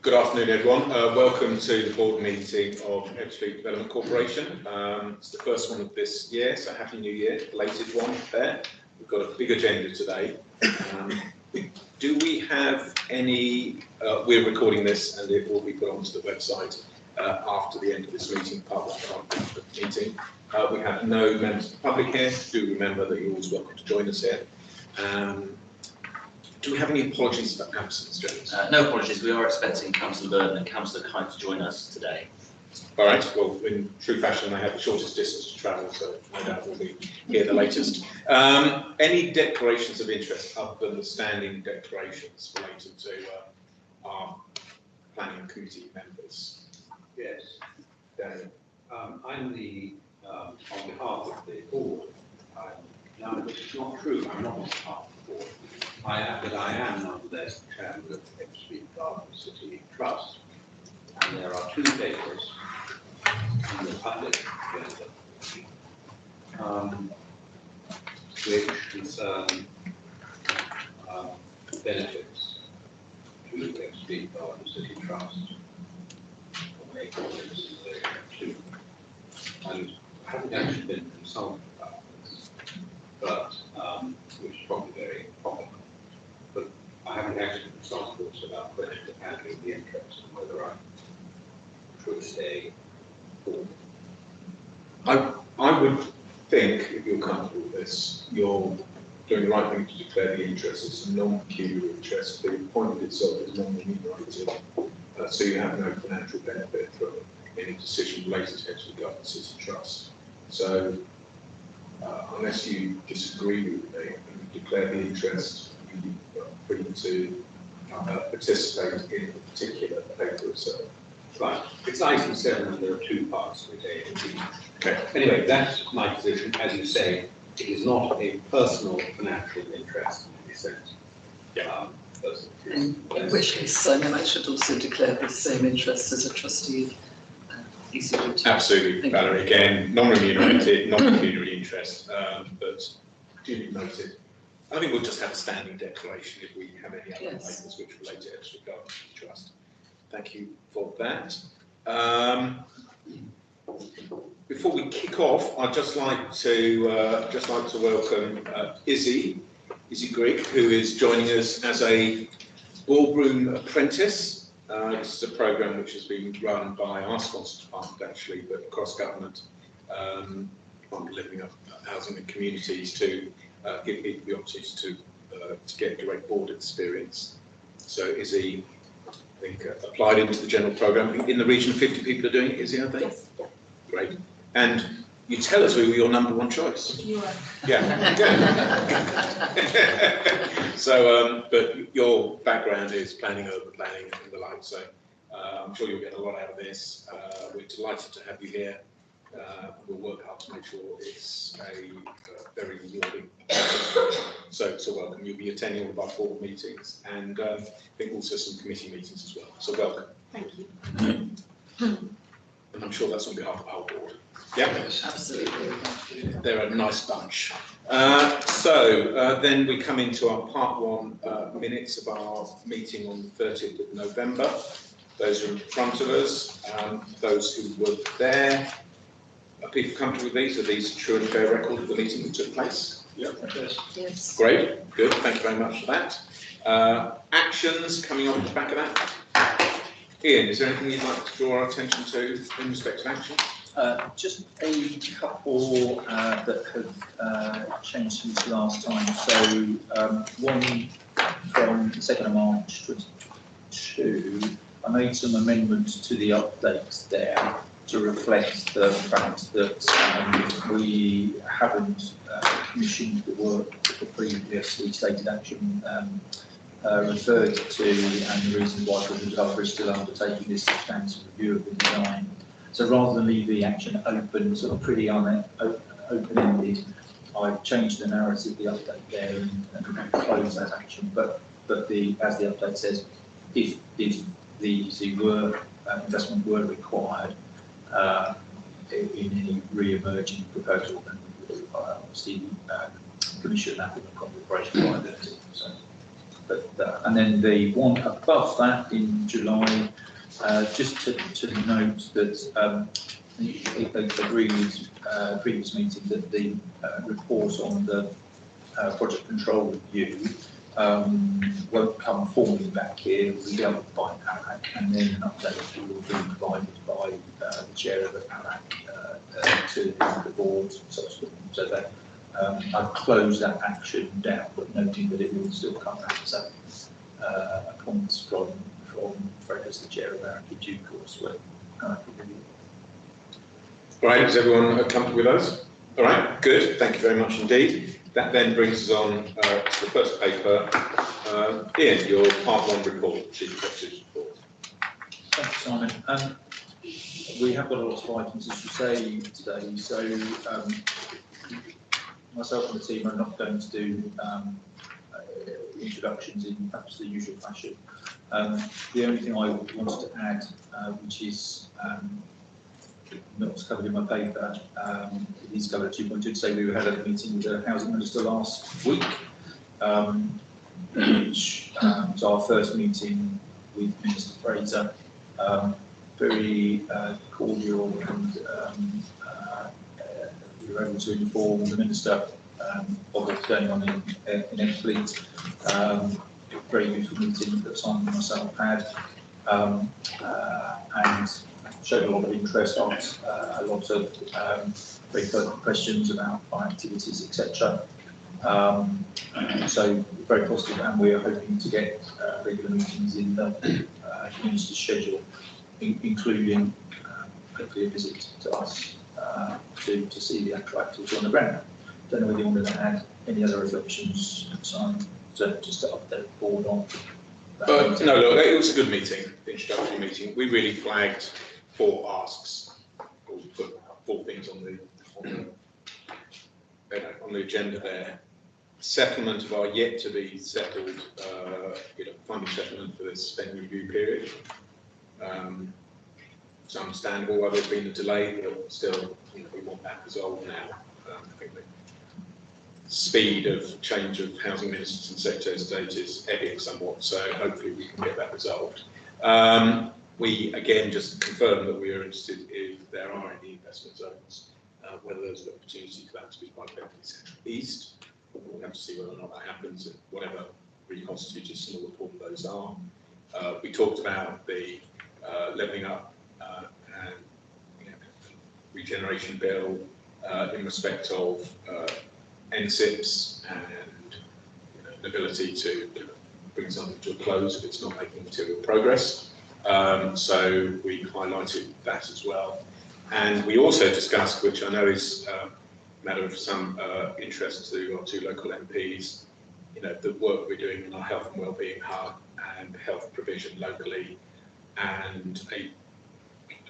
Good afternoon, everyone. Welcome to the board meeting of Ebbsfleet Development Corporation. It's the first one of this year, so Happy New Year, belated one there. We've got a big agenda today. Do we have any, we're recording this and it will be put onto the website after the end of this meeting, part of the meeting. We have no members of the public here. Do remember that you're always welcome to join us here. Do we have any apologies for absence, James? No apologies. We are expecting Councillor Burton and Councillor Kite to join us today. All right. Well, in true fashion, they have the shortest distance to travel, so no doubt we'll be here the latest. Any declarations of interest other than the standing declarations related to our planning committee members? Yes. Daniel. I'm the, on behalf of the board, now it's not true, I'm not on behalf of the board. I am nonetheless the chairman of the Ebbsfleet Development City Trust, and there are two papers in the public agenda which concern benefits to the Ebbsfleet Development City Trust, or make comments in relation to. And I haven't actually been consulted about this, but which is probably very common. But I haven't actually consulted also about the question of handling the interest and whether I should stay forward. I would think, if you're comfortable with this, you're doing the right thing to declare the interest. It's a non-pecuniary interest. The appointment itself is non-remunerated, so you have no financial benefit from any decision related to Ebbsfleet Development City Trust. So, unless you disagree with me and declare the interest, you are free to participate in the particular paper itself. Right. It's item 7 and there are two parts to it, A and B. Okay. Anyway, that's my position. As you say, it is not a personal financial interest in any sense. Yeah. In which case, Simon, I should also declare the same interest as a trustee. Absolutely, Valerie. Again, non-remunerated, non-pecuniary interest, but duly noted. I think we'll just have a standing declaration if we have any other papers which relate to Ebbsfleet Development Trust. Thank you for that. Before we kick off, I'd just like to welcome Izzy Grigg, who is joining us as a boardroom apprentice. This is a programme which has been run by our sponsor department actually, but across government, on living up housing and communities to give people the opportunity to get direct board experience. So Izzy, I think, applied into the general programme. In the region of 50 people are doing it, Izzy, I think? Yes. Yeah. Great. And you tell us we were your #1 choice. You are. Yeah. So, but your background is planning, urban planning, and the like. So, I'm sure you'll get a lot out of this. We're delighted to have you here. We'll work hard to make sure it's a very rewarding process. So welcome. You'll be attending all of our board meetings, and I think also some committee meetings as well. So welcome. Thank you. And I'm sure that's on behalf of the whole board. Yeah, Absolutely. they're a nice bunch. So then we come into our part 1 minutes of our meeting on the 30th of November. Those are in front of us. Those who were there, are people comfortable with these? Are these a true and fair record of the meeting that took place? Yeah. Yes. Great, good. Thank you very much for that. Actions coming off the back of that. Ian, is there anything you'd like to draw our attention to in respect to action? Just a couple that have changed since last time. So one from the 2nd of March 2022, I made some amendments to the updates there to reflect the fact that we haven't commissioned the work that the previously stated action referred to, and the reason why the developer is still undertaking this substantive review of the design. So rather than leave the action open, sort of pretty open-ended, I've changed the narrative of the update there and closed that action. But as the update says, if the investment were required in any re-emerging proposal, then we would obviously commission that with a corporation liability. So and then the one above that in July, just to note that they agreed previous meeting that the report on the project control review won't come formally back here. We'll be able to buy PARAC, and then an update will be provided by the chair of the PARAC to the board subsequently. So that I've closed that action down, but noting that it will still come back as a comments from Fred as the chair of PARAC in due course. All right, is everyone comfortable with those? All right, good. Thank you very much indeed. That then brings us on to the first paper. Ian, your part 1 report, Chief Executive's report. Thank you, Simon. We have got a lot of items, as you say, today. So myself and the team are not going to do introductions in perhaps the usual fashion. The only thing I wanted to add, which is not covered in my paper, it is covered at 2.2 to say we had a meeting with the Housing Minister last week, which was our first meeting with Minister Fraser. Very cordial, and we were able to inform the Minister of what's going on in Ebbsfleet. Very useful meeting that Simon and myself had, and showed a lot of interest, asked a lot of very pertinent questions about our activities, etc. So very positive, and we are hoping to get regular meetings in the community schedule, including hopefully a visit to us to see the actual activity on the ground. Don't know whether you wanted to add any other reflections, Simon, just to update the board on that. No, look, it was a good meeting, the introductory meeting. We really flagged 4 asks, or put 4 things on the agenda there. Settlement of our yet to be settled, funding settlement for the spend review period. It's understandable why there's been a delay, but still, we want that resolved now. I think the speed of change of housing ministers and secretary of state is ebbing somewhat, so hopefully we can get that resolved. We again just confirm that we are interested if there are any investment zones, whether there's an opportunity for that to be quite effectively central east. We'll have to see whether or not that happens, and whatever reconstituted small important those are. We talked about the levelling up and regeneration bill in respect of NSIPs and the ability to bring something to a close if it's not making material progress. So we highlighted that as well. And we also discussed, which I know is a matter of some interest to our 2 local MPs, the work we're doing in our health and wellbeing hub and health provision locally, and a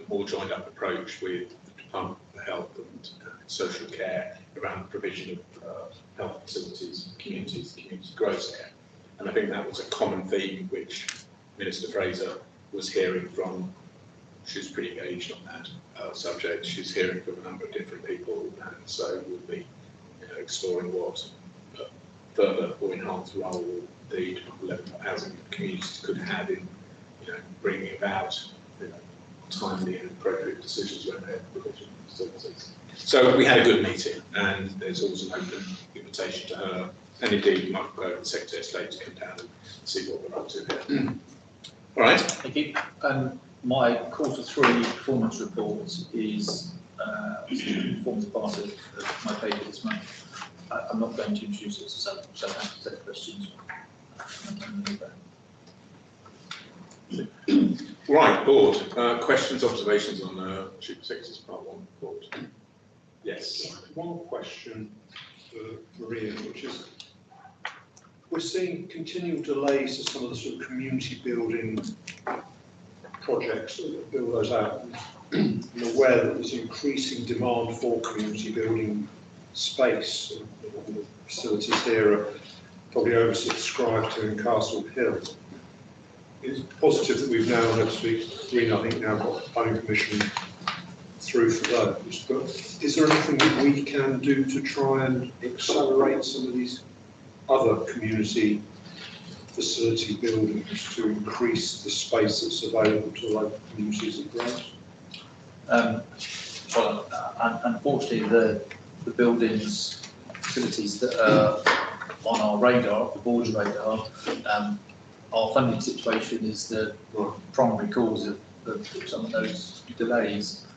more joined up approach with the Department of Health and Social Care around the provision of health facilities, community growth care. And I think that was a common theme which Minister Fraser was hearing from. She's pretty engaged on that subject. She's hearing from a number of different people, and so we'll be exploring what further or enhanced role the Department of Housing communities could have in bringing about timely and appropriate decisions when they're provision services. So we had a good meeting, and there's always an open invitation to her, and indeed Michael Gove, the Secretary of State, to come down and see what we're up to here. All right. Thank you. My Q3 performance report forms part of my paper this month. I'm not going to introduce it, so I have to take questions. Right, board. Questions, observations on Chief Executive's Part 1 report? Yes. One question for Maria, which is, we're seeing continual delays to some of the sort of community building projects that build those out. I'm aware that there's increasing demand for community building space. All the facilities here are probably oversubscribed to in Castle Hill. It's positive that we've now, Green, I think, now got planning permission through for those. But is there anything that we can do to try and accelerate some of these other community facility buildings to increase the space that's available to local communities and grants? Unfortunately, the buildings, facilities that are on our radar, the board's radar, our funding situation is the primary cause of some of those delays.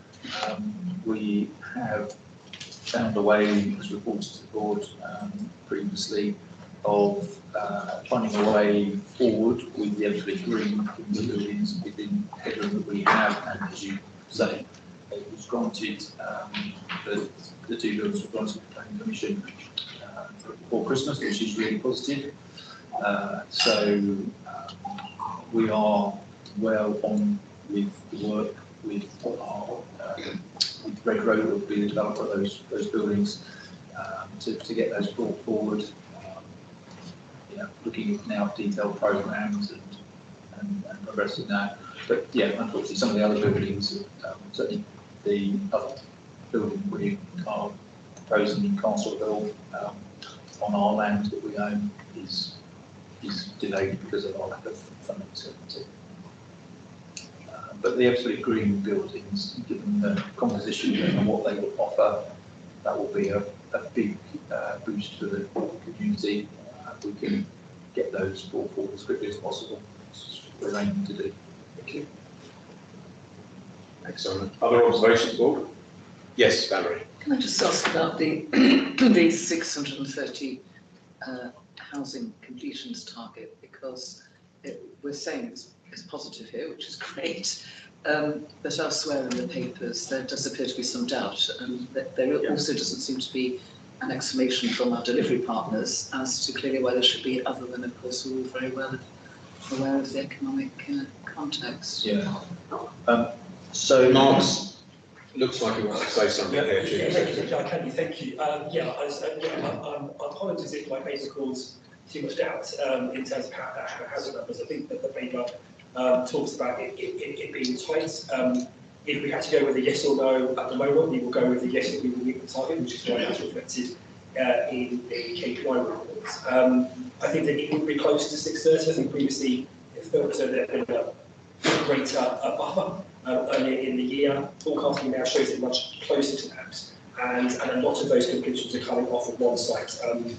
We have found a way, as reported to the board previously, of finding a way forward with the Ebbsfleet Green in the buildings within the headroom that we have, and as you say, it was granted, the two buildings were granted the planning permission before Christmas, which is really positive. We are well on with the work with our with Red Road will be the developer of those buildings to get those brought forward. Looking at now detailed programs and progressing that. But yeah, unfortunately, some of the other buildings, certainly the other building we are proposing in Castle Hill on our land that we own is delayed because of our lack of funding certainty. But the Ebbsfleet Green buildings, given the composition and what they will offer, that will be a big boost for the community. We can get those brought forward as quickly as possible. That's what we're aiming to do. Thank you. Excellent. Other observations, board? Yes, Valerie. Can I just ask about the 630 housing completions target, because we're saying it's positive here, which is great, but elsewhere in the papers there does appear to be some doubt, and there also doesn't seem to be an explanation from our delivery partners as to clearly why there should be, other than, of course, we're all very well aware of the economic context. Yeah. So Mark's looks like he wants to say something here. Thank you. Apologies if my paper caused too much doubt in terms of housing numbers. I think that the paper talks about it being tight. If we had to go with a yes or no at the moment, we will go with the yes, that we will meet the target, which is why that's reflected in the KPI reports. I think that it would be close to 630. I think previously it felt as though there had been a greater buffer earlier in the year. Forecasting now shows it much closer to that. And a lot of those completions are coming off of one site. Started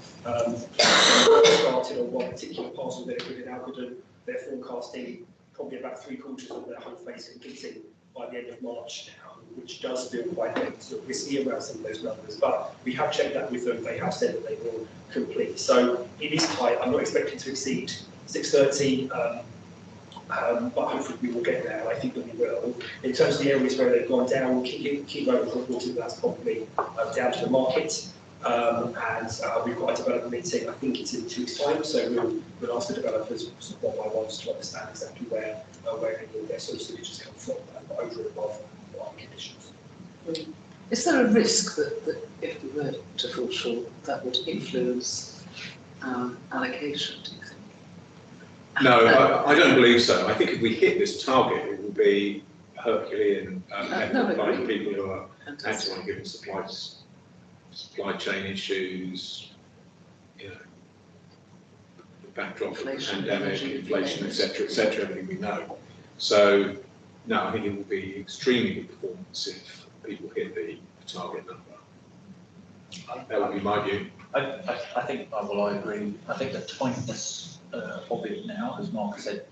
on one particular parcel there within Alcadon. They're forecasting probably about 3/4 of their home phase completing by the end of March now, which does feel quite late. So we're seeing around some of those numbers, but we have checked that with them. They have said that they will complete. So it is tight. I'm not expecting to exceed 630, but hopefully we will get there, and I think that we will. In terms of the areas where they've gone down, Key Road has reported that's probably down to the market. And we've got a development meeting, I think it's in 2 weeks' time, so we'll ask the developers one by one to understand exactly where any of their subsidies come from, over and above what conditions. Is there a risk that if we were to fall short, that would influence allocation, do you think? No, I don't believe so. I think if we hit this target, it will be Herculean effort by the people who are acting on given supply chain issues, the backdrop of the pandemic, inflation, etc., everything we know. So, no, I think it will be extremely good performance if people hit the target number. That would be my view. I think, well, I agree. I think the tightness of it now, as Mark said,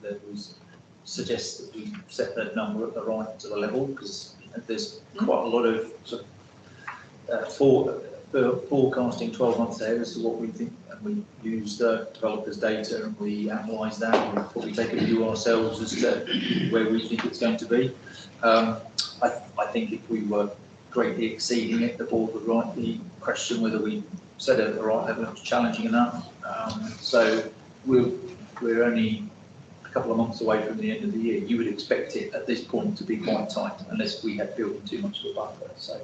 that was suggests that we set that number at the right sort of level, because there's quite a lot of sort of forecasting 12 months ahead as to what we think, and we use the developers' data and we analyse that and we probably take a view ourselves as to where we think it's going to be. I think if we were greatly exceeding it, the board would rightly question whether we set it at the right level and it was challenging enough. So we're only a couple of months away from the end of the year. You would expect it at this point to be quite tight unless we had built in too much of a buffer. So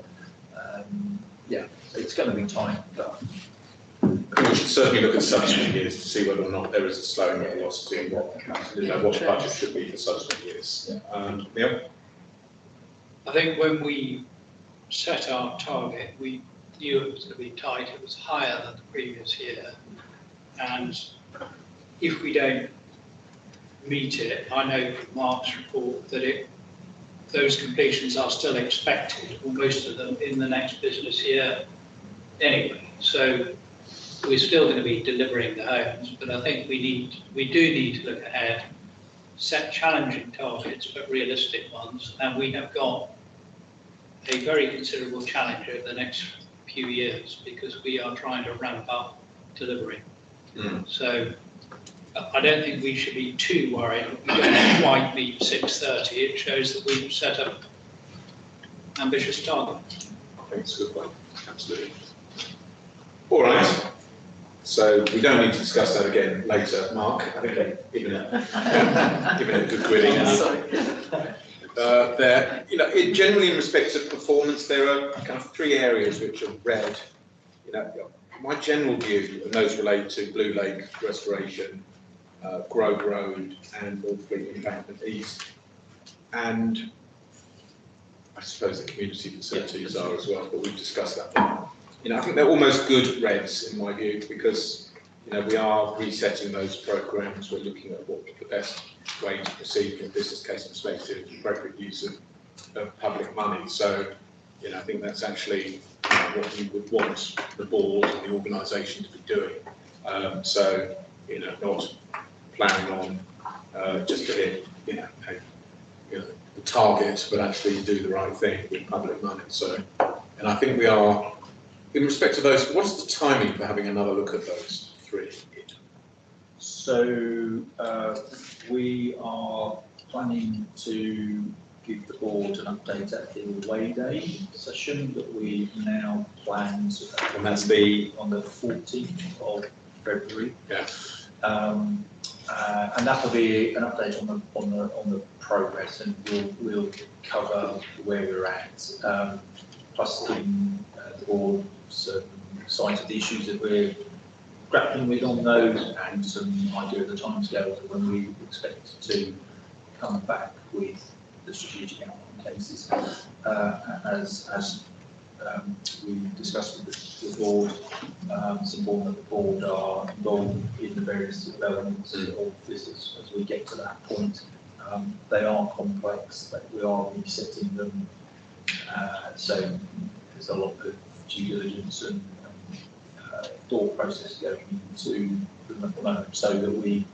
yeah, it's going to be tight. But we should certainly look at subsequent years to see whether or not there is a slowing of velocity and what the budget should be for subsequent years. Neil? I think when we set our target, we knew it was going to be tight. It was higher than the previous year, and if we don't meet it, I know from Mark's report that those completions are still expected, or most of them, in the next business year anyway. So we're still going to be delivering the homes, but I think we do need to look ahead, set challenging targets, but realistic ones, and we have got a very considerable challenge over the next few years because we are trying to ramp up delivery. So I don't think we should be too worried. We don't quite meet 630. It shows that we've set up ambitious targets. I think it's a good point, absolutely. All right, so we don't need to discuss that again later, Mark. I think I've given it a good grilling. There, generally in respect of performance, there are kind of 3 areas which are red. My general view, and those relate to Blue Lake restoration, Grove Road, and Ebbsfleet Embankment East, and I suppose the community facilities are as well, but we've discussed that. I think they're almost good reds in my view because we are resetting those programs. We're looking at what the best way to proceed from a business case perspective, appropriate use of public money. So, I think that's actually what you would want the board and the organisation to be doing. So, not planning on just to hit, the target, but actually do the right thing with public money. So, and I think we are, in respect to those, what's the timing for having another look at those 3? So we are planning to give the board an update at the Away Day session that we now planned, And that's the on the 14th of February. Yeah. And that will be an update on the progress, and we'll cover where we're at, plus giving the board some sight of the issues that we're grappling with on those, and some idea of the timescales of when we expect to come back with the strategic outcome cases. As we discussed with the board, it's important that the board are involved in the various developments of this as we get to that point. They are complex, but we are resetting them, so there's a lot of due diligence and thought process going into them at the moment, so that we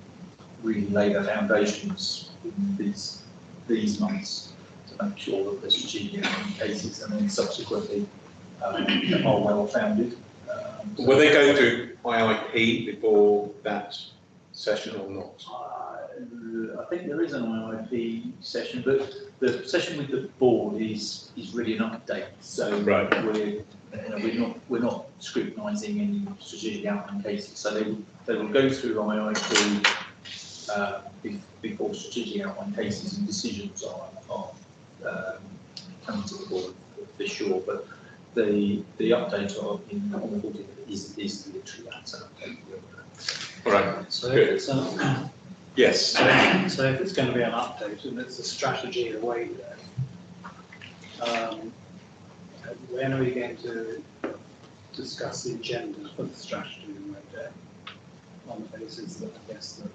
really lay the foundations in these months to make sure that the strategic cases and then subsequently are well founded. will they go through IIP before that session or not? I think there is an IIP session, but the session with the board is really an update. So Right. we're not scrutinising any strategic outcome cases. So they will go through IIP before strategic outcome cases and decisions are coming to the board for sure. But the update on the board is literally that. So All right. So Good. it's Yes. so if it's going to be an update and it's a strategy away there, when are we going to discuss the agenda for the strategy away there? On the basis that I guess that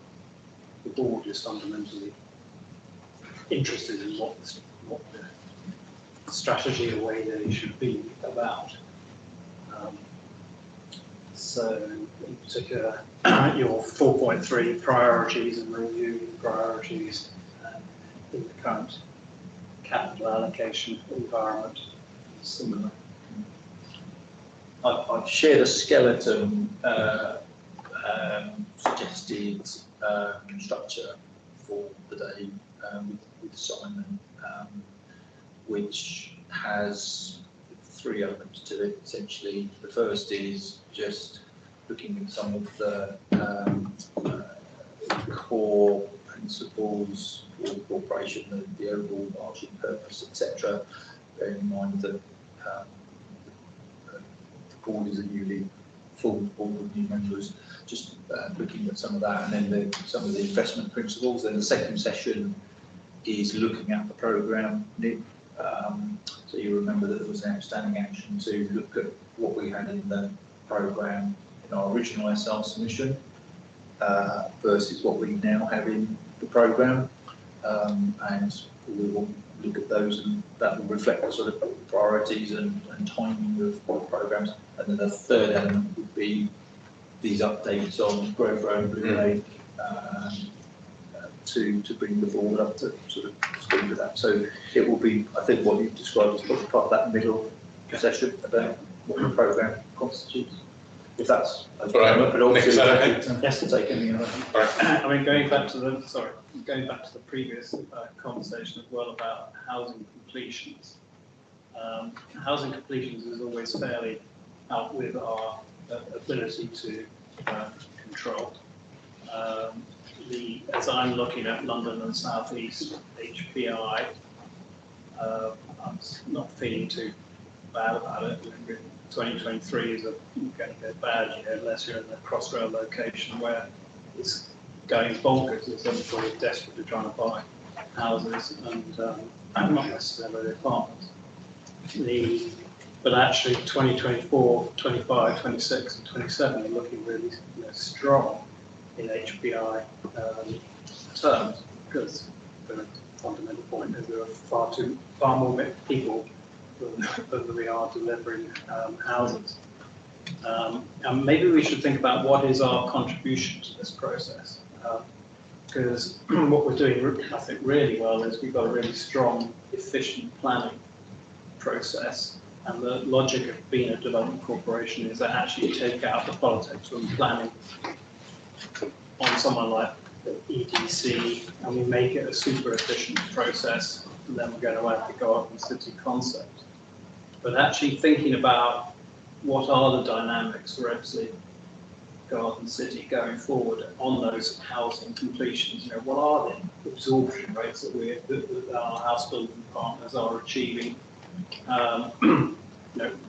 the board is fundamentally interested in what the strategy away there should be about. So in particular, your 4.3 priorities and review priorities in the current capital allocation environment is similar. I've shared a skeleton suggested structure for the day with Simon, which has 3 elements to it essentially. The first is just looking at some of the core principles for the corporation, the overall margin purpose, etc. Bearing in mind that the board is a newly formed board with new members, just looking at some of that, and then some of the investment principles. Then the second session is looking at the programme. So you remember that there was an outstanding action to look at what we had in the programme in our original SR submission, versus what we now have in the programme. And we will look at those, and that will reflect the sort of priorities and timing of programmes. And then the third element would be these updates on Grove Road, Blue Lake, to bring the board up to sort of speed with that. So it will be, I think, what you've described as probably part of that middle session about what the programme constitutes. If that's okay. Right. But obviously, Is that okay? yes, to take anything other. I mean, going back to the previous conversation as well about housing completions. Housing completions is always fairly out with our ability to control. As I'm looking at London and South East HPI, I'm not feeling too bad about it. 2023 is going to be a bad year unless you're in a crossrail location where it's going bonkers. It's everybody desperately trying to buy houses and not necessarily apartments. But actually 2024, 25, 26 and 27 are looking really strong in HPI terms, because the fundamental point is there are far more people than we are delivering houses. And maybe we should think about what is our contribution to this process, because what we're doing, I think, really well is we've got a really strong, efficient planning process. And the logic of being a development corporation is that actually you take out the politics from planning on someone like the EDC, and we make it a super efficient process, and then we're going to add the garden city concept. But actually thinking about what are the dynamics for Ebbsfleet Garden City going forward on those housing completions, what are the absorption rates that our house building partners are achieving?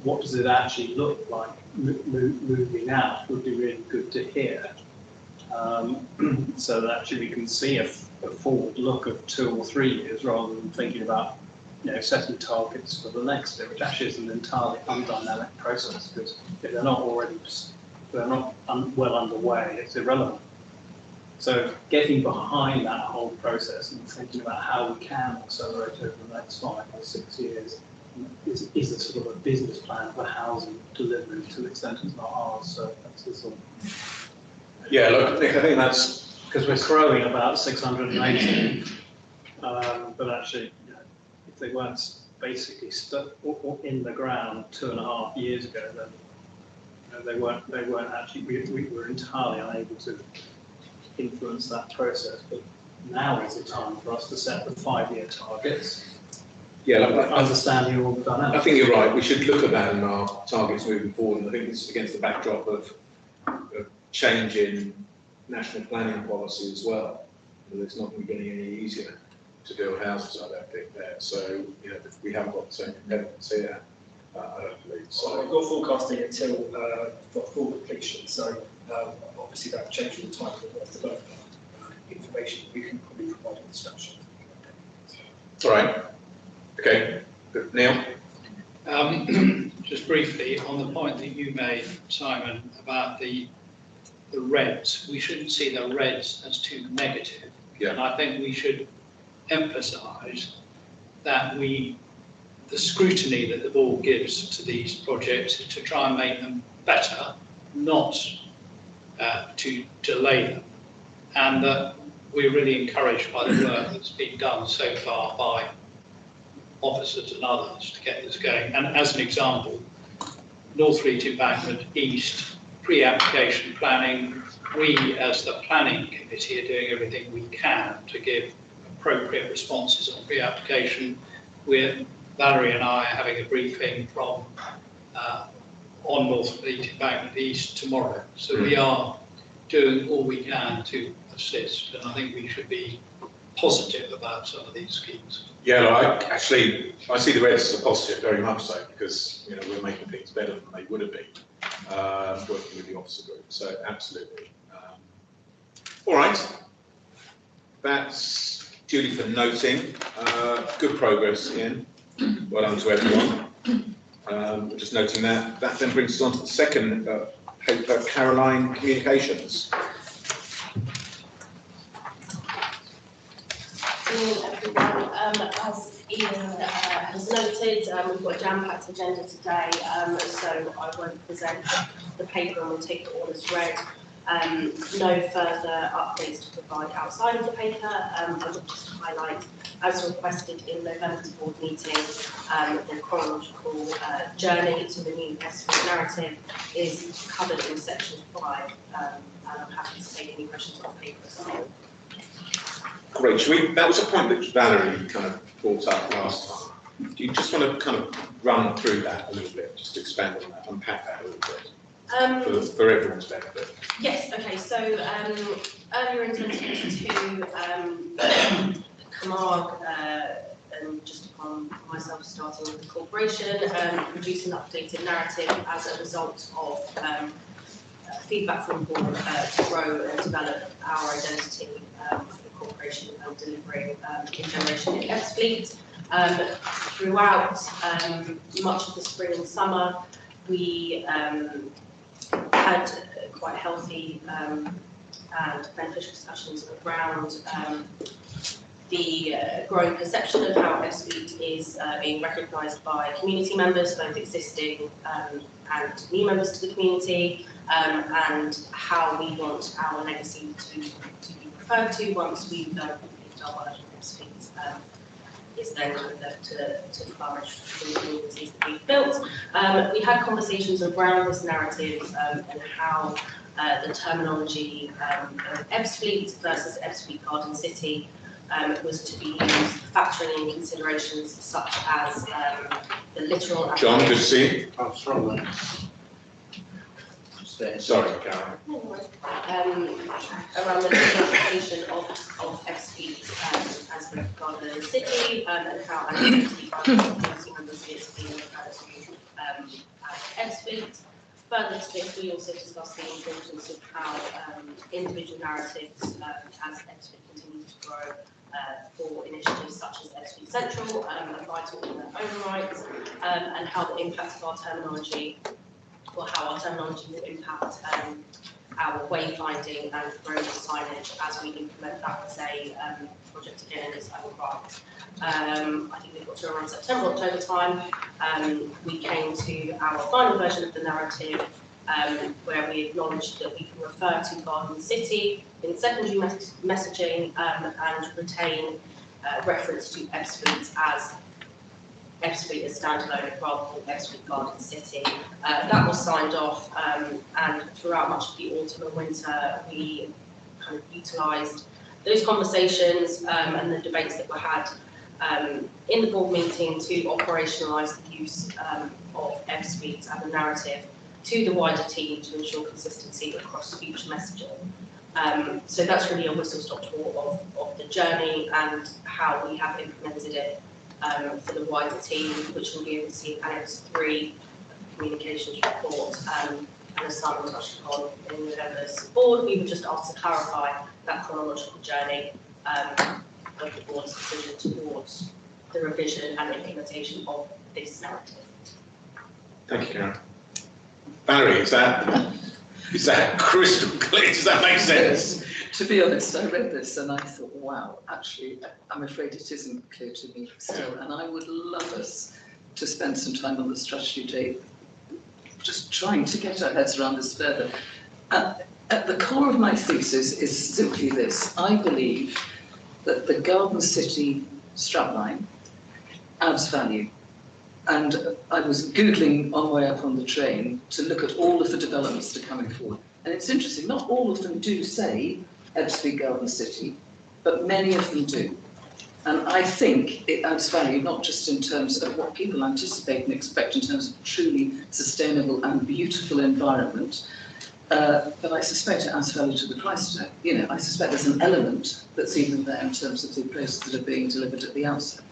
What does it actually look like moving out? Would be really good to hear, so that actually we can see a forward look of 2 or 3 years rather than thinking about setting targets for the next year, which actually is an entirely undynamic process, because if they're not well underway, it's irrelevant. So getting behind that whole process and thinking about how we can accelerate over the next 5 or 6 years is a sort of a business plan for housing delivery to the extent it's not ours. So that's the sort of, Yeah, look, I think that's because we're throwing about 680, but actually, if they weren't basically stuck in the ground 2.5 years ago, then they weren't actually. We were entirely unable to influence that process. But now is the time for us to set the 5-year targets. Yeah, look, understanding all the dynamics. I think you're right. We should look at that in our targets moving forward. And I think this is against the backdrop of change in national planning policy as well. It's not going to be getting any easier to build houses, I don't think, there. So, we haven't got the same impediments here, I don't believe. So we've got forecasting until for full completion. So obviously that changes the time of development information we can probably provide in the structure. All right. Okay. Good. Neil? Just briefly, on the point that you made, Simon, about the reds, we shouldn't see the reds as too negative. Yeah. And I think we should emphasise that the scrutiny that the board gives to these projects is to try and make them better, not to delay them, and that we're really encouraged by the work that's been done so far by officers and others to get this going. And as an example, Northfleet Embankment East pre-application planning, we as the planning committee are doing everything we can to give appropriate responses on pre-application. Valerie and I are having a briefing on Northfleet Embankment East tomorrow. So we are doing all we can to assist, and I think we should be positive about some of these schemes. Yeah, I see the reds as a positive, very much so, because we're making things better than they would have been working with the officer group. So absolutely. All right, that's duly for noting. Good progress, Ian. Well done to everyone. Just noting that. That then brings us on to the second paper, Caroline Communications. afternoon, everyone. As Ian has noted, we've got a jam-packed agenda today, so I won't present the paper and we'll take it all as read. No further updates to provide outside of the paper. I would just highlight, as requested in November's board meeting, the chronological journey to the new Ebbsfleet narrative is covered in section 5, and I'm happy to take any questions on the paper as well. Great. That was a point that Valerie kind of brought up last time. Do you just want to kind of run through that a little bit, just expand on that, unpack that a little bit for everyone's benefit? Yes, okay, so earlier in 2022, Camargue, and just upon myself starting with the corporation, produced an updated narrative as a result of feedback from the board to grow and develop our identity for the corporation and delivering generation in Ebbsfleet. Throughout much of the spring and summer, we had quite healthy and beneficial discussions around the growing perception of how Ebbsfleet is being recognised by community members, both existing and new members to the community, and how we want our legacy to be referred to once we've completed our work in Ebbsfleet. Is then kind of left to flourish for the communities that we've built. We had conversations around this narrative and how the terminology of Ebbsfleet versus Ebbsfleet Garden City was to be used, factoring in considerations such as the literal. John, good to see you. Oh, sorry. Sorry, Karen. Around the application of Ebbsfleet as the Garden City and how community members is being referred to Ebbsfleet. Further to this, we also discussed the importance of how individual narratives as Ebbsfleet continues to grow for initiatives such as Ebbsfleet Central are vital in their own right, and how the impact of our terminology, or how our terminology will impact our wayfinding and road signage as we implement that as a project again in its own right. I think we got to around September, October time. We came to our final version of the narrative where we acknowledged that we can refer to Garden City in secondary messaging and retain reference to Ebbsfleet as Ebbsfleet as standalone rather than Ebbsfleet Garden City. That was signed off, and throughout much of the autumn and winter, we kind of utilised those conversations and the debates that were had in the board meeting to operationalise the use of Ebbsfleet and the narrative to the wider team to ensure consistency across future messaging. So that's really a whistle-stop tour of the journey and how we have implemented it for the wider team, which will be able to see Annex 3 of the communications report, and as Simon touched upon in November's board, we were just asked to clarify that chronological journey of the board's decision towards the revision and implementation of this narrative. Thank you, Karen. Valerie, is that crystal clear? Does that make sense? To be honest, I read this and I thought, wow, actually, I'm afraid it isn't clear to me still, and I would love us to spend some time on the strategy day just trying to get our heads around this further. At the core of my thesis is simply this. I believe that the Garden City strapline adds value. And I was Googling on my way up on the train to look at all of the developments that are coming forward. And it's interesting, not all of them do say Ebbsfleet Garden City, but many of them do. And I think it adds value, not just in terms of what people anticipate and expect in terms of truly sustainable and beautiful environment, but I suspect it adds value to the price tag. You know, I suspect there's an element that's even there in terms of the appraisals that are being delivered at the outset.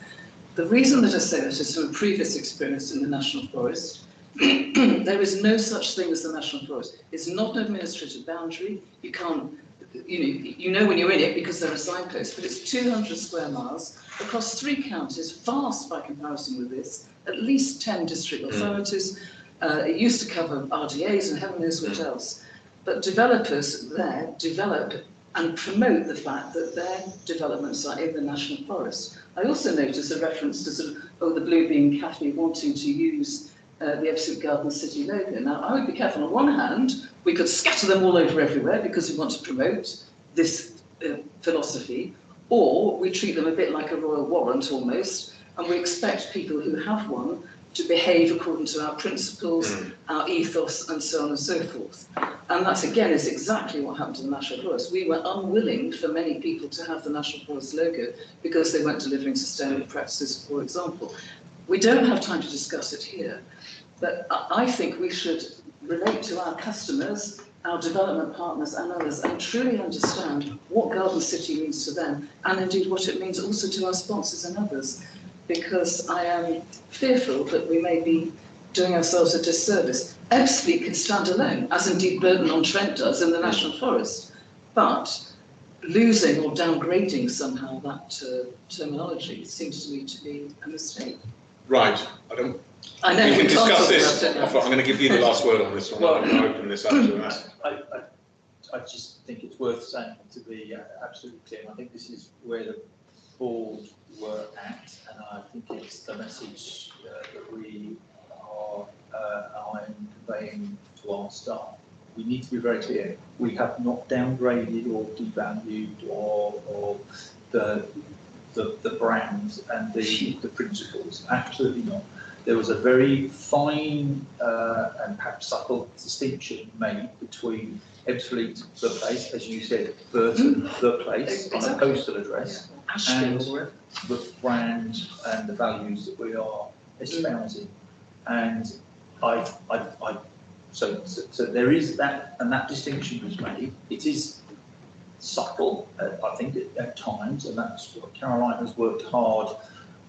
The reason that I say that is from previous experience in the National Forest. There is no such thing as the National Forest. It's not an administrative boundary. You can't, you know when you're in it because there are signposts, but it's 200 square miles across 3 counties, vast by comparison with this, at least 10 district authorities. It used to cover RDAs and heaven knows what else. But developers there develop and promote the fact that their developments are in the National Forest. I also noticed a reference to sort of, the Blue Bean Cafe wanting to use the Ebbsfleet Garden City logo. Now, I would be careful. On one hand, we could scatter them all over everywhere because we want to promote this philosophy, or we treat them a bit like a royal warrant almost, and we expect people who have one to behave according to our principles, our ethos, and so on and so forth. And that, again, is exactly what happened to the National Forest. We were unwilling for many people to have the National Forest logo because they weren't delivering sustainable practices, for example. We don't have time to discuss it here, but I think we should relate to our customers, our development partners and others, and truly understand what Garden City means to them, and indeed what it means also to our sponsors and others. Because I am fearful that we may be doing ourselves a disservice. Ebbsfleet can stand alone, as indeed Burton-on-Trent does in the National Forest, but losing or downgrading somehow that terminology seems to me to be a mistake. Right, I know we can we can't discuss talk this. about it now. I'm going to give you the last word on this one. Well, I'm going to open this up to that. I just think it's worth saying, to be absolutely clear, and I think this is where the board were at, and I think it's the message that we are conveying to our staff. We need to be very clear. We have not downgraded or devalued or the brands and the principles. Absolutely not. There was a very fine and perhaps subtle distinction made between Ebbsfleet, the place, as you said, Burton, the place, on a postal address, and the brand and the values that we are espousing. And so there is that, and that distinction was made. It is subtle, I think, at times, and that's what Caroline has worked hard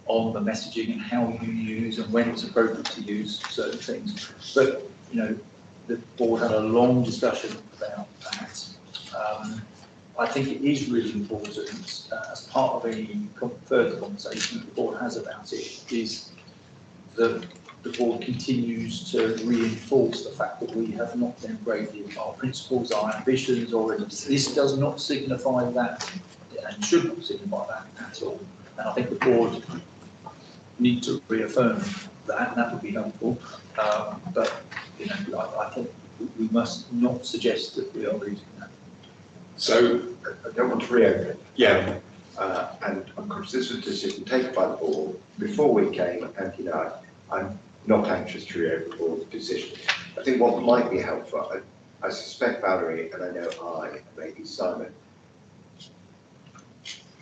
on, the messaging and how you use and when it's appropriate to use certain things. But, you know, the board had a long discussion about that. I think it is really important, as part of any further conversation the board has about it, is that the board continues to reinforce the fact that we have not downgraded our principles, our ambitions, or this does not signify that, and should not signify that at all. And I think the board need to reaffirm that, and that would be helpful. But you know, I think we must not suggest that we are losing that. So, I don't want to reopen it. yeah. And of course, this was a decision taken by the board before we came, and you know, I'm not anxious to reopen the board's decision. I think what might be helpful, I suspect Valerie, and I know and maybe Simon,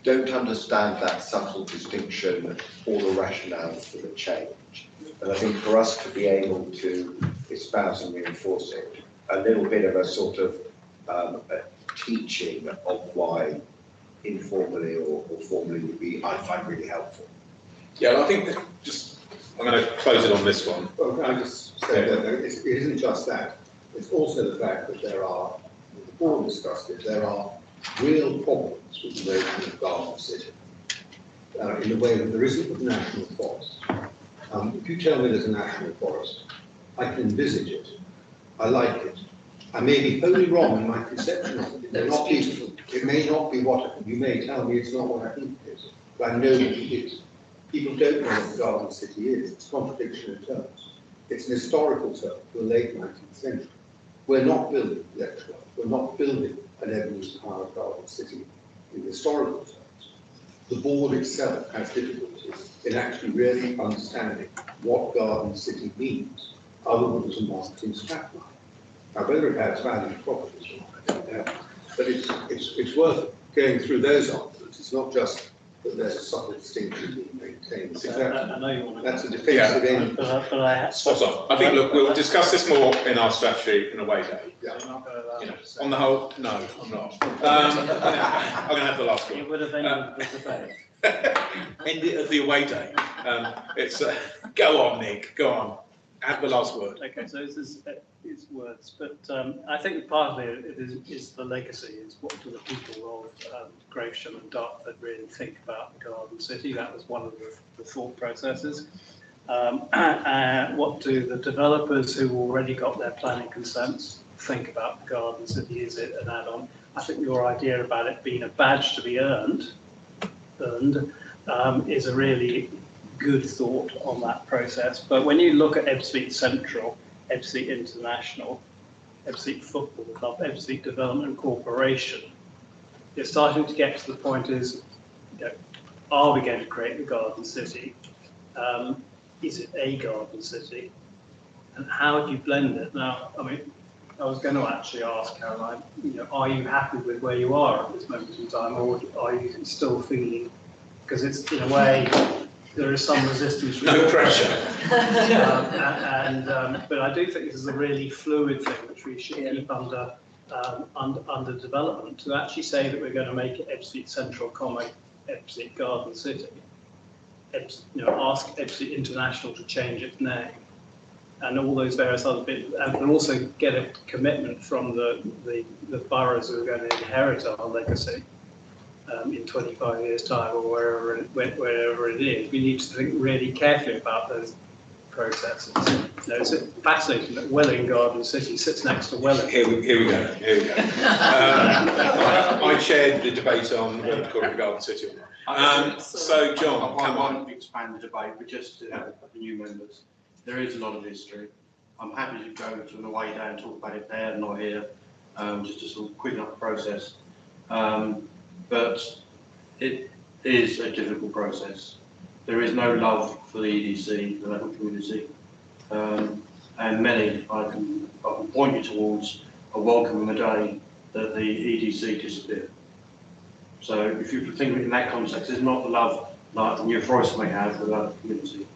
don't understand that subtle distinction or the rationale for the change. And I think for us to be able to espouse and reinforce it, a little bit of a sort of a teaching of why informally or formally would be, I find really helpful. Yeah, I think just, I'm going to close it on this one. Well, can I just say that it isn't just that, it's also the fact that there are, the board discussed it, there are real problems with the notion of Garden City, in the way that there isn't with the National Forest. If you tell me there's a National Forest, I can envisage it, I like it. I may be wholly wrong in my conception of it. It may not be what, you may tell me it's not what I think it is, but I know that it is. People don't know what the Garden City is. It's a contradiction in terms. It's an historical term for the late 19th century. We're not building Electra. We're not building an Ebenezer Power Garden City in historical terms. The board itself has difficulties in actually really understanding what Garden City means, other than as a marketing strapline. Now, whether it has value properties or not, I don't know. But it's worth going through those arguments. It's not just that there's a subtle distinction being maintained. I know you want to. That's a defensive end. But I Spot on. I think, look, we'll discuss this more in our strategy in a way day. Yeah. I'm not going to allow You know, you to say. on the whole, no, I'm not. I'm going to have the last It one. would have ended the debate. End it at the away day. It's go on, Nick. Go on. Have the last word. Okay, so it's words, but I think part of it is the legacy, is what do the people of Gravesham and Dartford really think about the Garden City? That was one of the thought processes. What do the developers who already got their planning consents think about the Garden City? Is it an add-on? I think your idea about it being a badge to be earned is a really good thought on that process. But when you look at Ebbsfleet Central, Ebbsfleet International, Ebbsfleet Football Club, Ebbsfleet Development Corporation, you're starting to get to the point is, you know, are we going to create the garden city? Is it a garden city? And how do you blend it? Now, I mean, I was going to actually ask Caroline, you know, are you happy with where you are at this moment in time, or are you still feeling, because it's in a way, there is some resistance. No pressure. But I do think this is a really fluid thing which we should keep under development, to actually say that we're going to make it Ebbsfleet Central, Ebbsfleet Garden City. You know, ask Ebbsfleet International to change its name, and all those various other bits, and also get a commitment from the boroughs who are going to inherit our legacy in 25 years' time, or wherever it is. We need to think really carefully about those processes. You know, it's fascinating that Welling Garden City sits next to Welling. Here we go. I chaired the debate on whether to call it a garden city or not. So, John, I come on. won't expand the debate, but just to have the new members, there is a lot of history. I'm happy to go to the way down and talk about it there, not here, just to sort of quicken up the process. But it is a difficult process. There is no love for the EDC, the local community, and many I can point you towards are welcoming the day that the EDC disappear. So if you think of it in that context, it's not the love like the New Forest may have for the local community.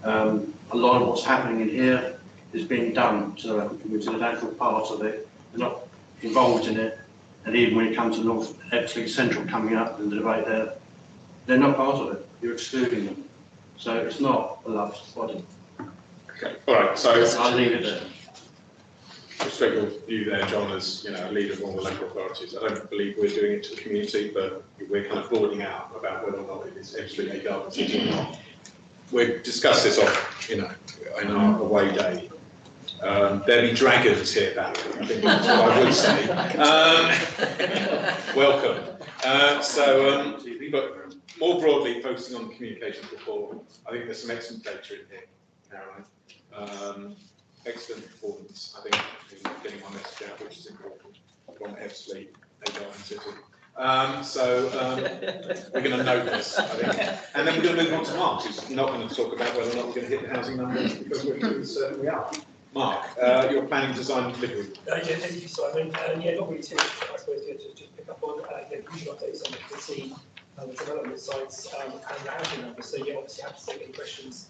A lot of what's happening in here is being done to the local community. They don't feel part of it. They're not involved in it. And even when it comes to North Ebbsfleet Central coming up in the debate there, they're not part of it. You're excluding them. So it's not a loved body. Okay, all right, so I'll leave it there. Respect your view there, John, as you know, a leader of all the local authorities. I don't believe we're doing it to the community, but we're kind of broadening out about whether or not it is Ebbsfleet a garden city or not. We'll discuss this off, you know, in our away day. There'll be dragons here, Barry, I think that's what I would say. Welcome. But more broadly, focusing on the communications before, I think there's some excellent data in here, Caroline. Excellent performance, I think, in getting my message out, which is important from Ebbsfleet, a garden city. We're going to note this, I think. And then we're going to move on to Mark, who's not going to talk about whether or not we're going to hit the housing numbers, because we certainly are. Mark, your planning, design and delivery. Yeah, thank you, Simon. Yeah, not really too much, I suppose, to just pick up on usual updates on the development sites and the housing numbers. So, yeah, obviously, happy to take any questions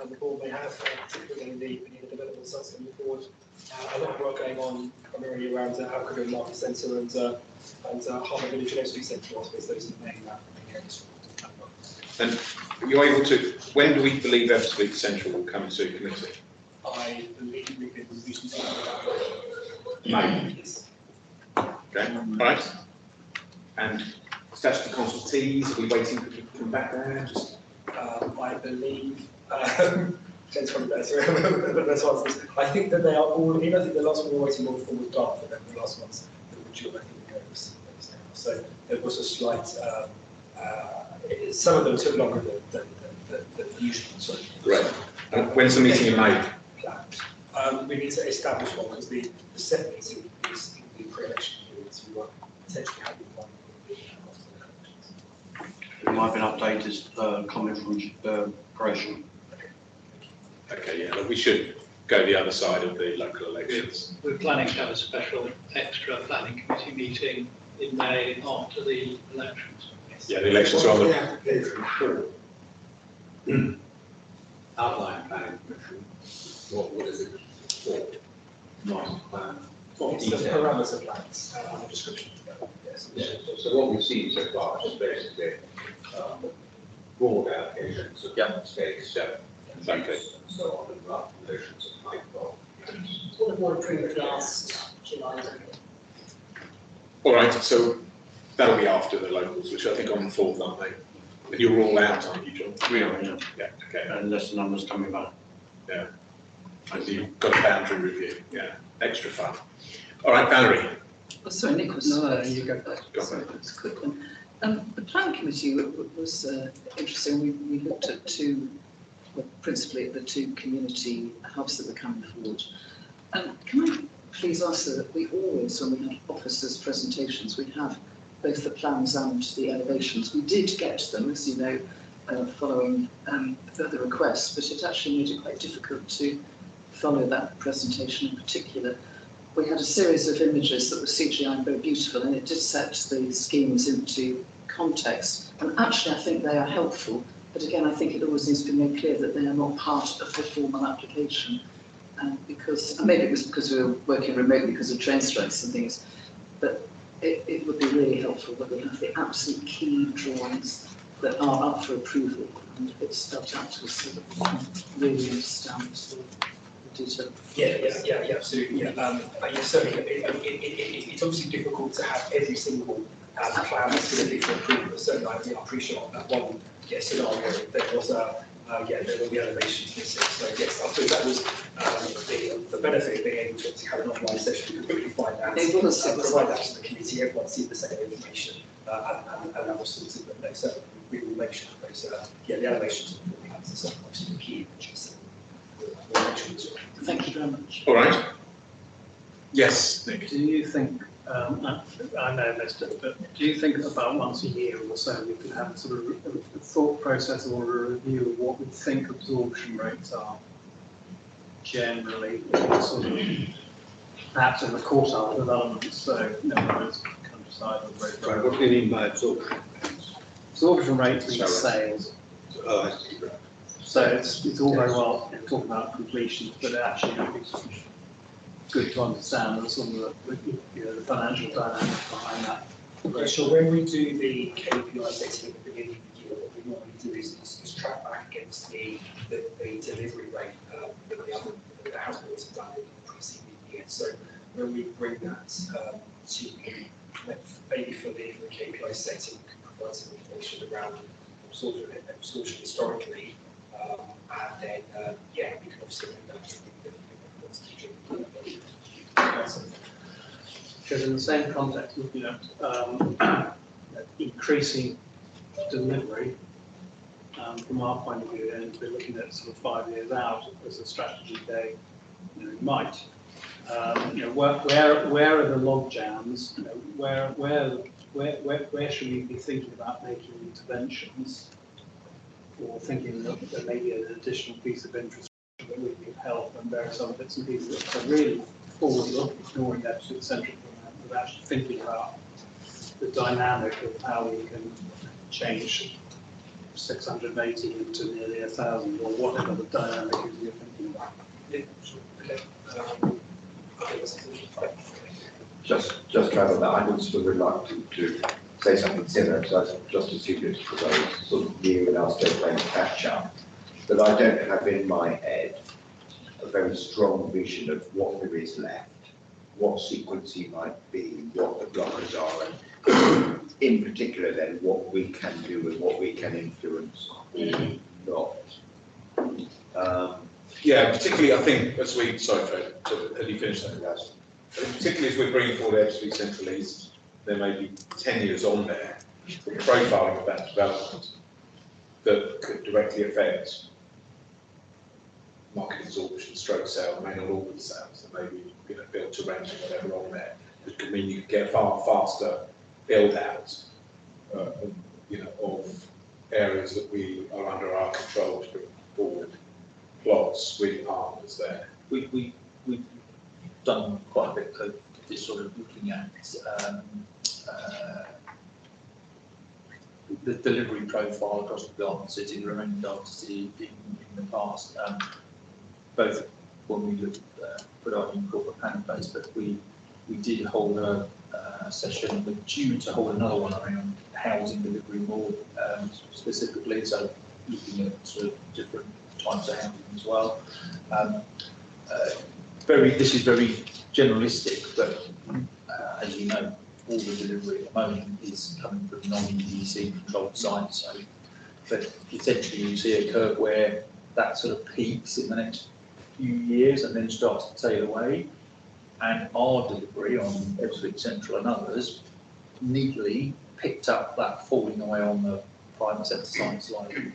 the board may have, particularly the development sites coming forward. A lot of work going on primarily around Alcadon Market Centre and Harbour Village and Ebbsfleet Central. I suppose those are the main areas. And you're able to, when do we believe Ebbsfleet Central will come to committee? I believe we can do something about May. Okay, all right. And statutory consultees, are we waiting for people to come back there? Just I believe, Jen's probably better, but that's what I think that they are all in. I think the last one we were waiting more for was dark, but then the last ones that were due, I think we go those now. So there was a slight, some of them took longer than the usual. Sorry. Great. When's the meeting in May? We need to establish one because the set meeting is the pre-election period, so we were potentially having one. It might have been updated as comment from Croatian. Okay, yeah, but we should go the other side of the local elections. We're planning to have a special extra planning committee meeting in May after the elections. Yeah, the elections are on the application for outline planning commission. What is it for? Master plan. It's the parameter plans and the description. Yes. Yeah. So what we've seen so far is basically broad allocations of space, Okay. and so on, and rough relations of height of. All the more approved last July. All right, so that'll be after the locals, which I think on the 4th, aren't they? And you're all out, aren't you, John? We are, yeah. Yeah, okay. Unless the numbers coming back. Yeah. And you've got a boundary review, yeah, extra fun. All right, Valerie, Oh, sorry, Nick was. No, you go. Sorry, that's a quick one. The plan committee was interesting. We looked at principally at the two community hubs that were coming forward. Can I please ask that we always, when we have officers' presentations, we have both the plans and the elevations. We did get them, as you know, following further requests, but it actually made it quite difficult to follow that presentation in particular. We had a series of images that were CGI and very beautiful, and it did set the schemes into context. And actually, I think they are helpful, but again, I think it always needs to be made clear that they are not part of the formal application. Because maybe it was because we were working remotely because of train strikes and things, but it would be really helpful that we have the absolute key drawings that are up for approval, and it's spelled out to us so that we can really understand the detail. Yeah, absolutely. Certainly, it's obviously difficult to have every single plan that's going to be for approval. Certainly, I appreciate that one scenario. There was there will be elevations missing. So yes, I suppose that was the benefit of being able to have an online session. You can quickly find out, provide that to the committee. Everyone see the same information, and that was sorted. But no, so we will make sure that those the elevations of the plans are certainly obviously the key images. Thank you very much. All right. Yes, Nick. Do you think, I may have missed it, but do you think about once a year or so we could have sort of a thought process or a review of what we think absorption rates are generally, sort of perhaps in the quartile developments, so neighbourhoods, countryside or great. Right, what do you mean by absorption? Absorption rates means sales. Oh, I see. Right. So it's all very well talking about completions, but actually it's good to understand the sort of the financial dynamics behind that. Okay, so when we do the KPI setting at the beginning of the year, what we normally do is track back against the delivery rate that the house builders have done in the preceding year. So when we bring that to maybe for the KPI setting, we can provide some information around absorption historically. And then, we can obviously bring that to Because in the same context, looking at increasing delivery, from our point of view, and we're looking at sort of 5 years out as a strategy day, might. Where are the log jams? Where should we be thinking about making interventions? Or thinking that there may be an additional piece of infrastructure that we could help and various other bits and pieces that are really forward-looking, ignoring that to the central plan, but actually thinking about the dynamic of how we can change 680 into nearly 1,000 or whatever the dynamic is you're thinking about. Just travel that, I would sort of reluctant to say something similar, because I just assumed it because I was sort of new and I was still playing catch up. But I don't have in my head a very strong vision of what there is left, what sequencing might be, what the blockers are, and in particular then what we can do and what we can influence or not. Particularly I think as we, sorry Fred, have you finished that? Yes. Particularly as we're bringing forward Ebbsfleet Central East, there may be 10 years on there, the profiling of that development that could directly affect market absorption, stroke sale, may not all be sales, there may be built to rent and whatever on there, which could mean you could get far faster build out of areas that we are under our control to bring forward plots with partners there. We've done quite a bit of this sort of looking at the delivery profile across the Garden City, the remaining Garden City in the past, both when we looked at providing corporate plan in place, but we did hold a session, we're due to hold another one around housing delivery more specifically, so looking at sort of different types of housing as well. This is very generalistic, but as you know, all the delivery at the moment is coming from non-EDC controlled sites. So, but essentially you see a curve where that sort of peaks in the next few years and then starts to tail away. and our delivery on Ebbsfleet Central and others neatly picked up that falling away on the private sector sites like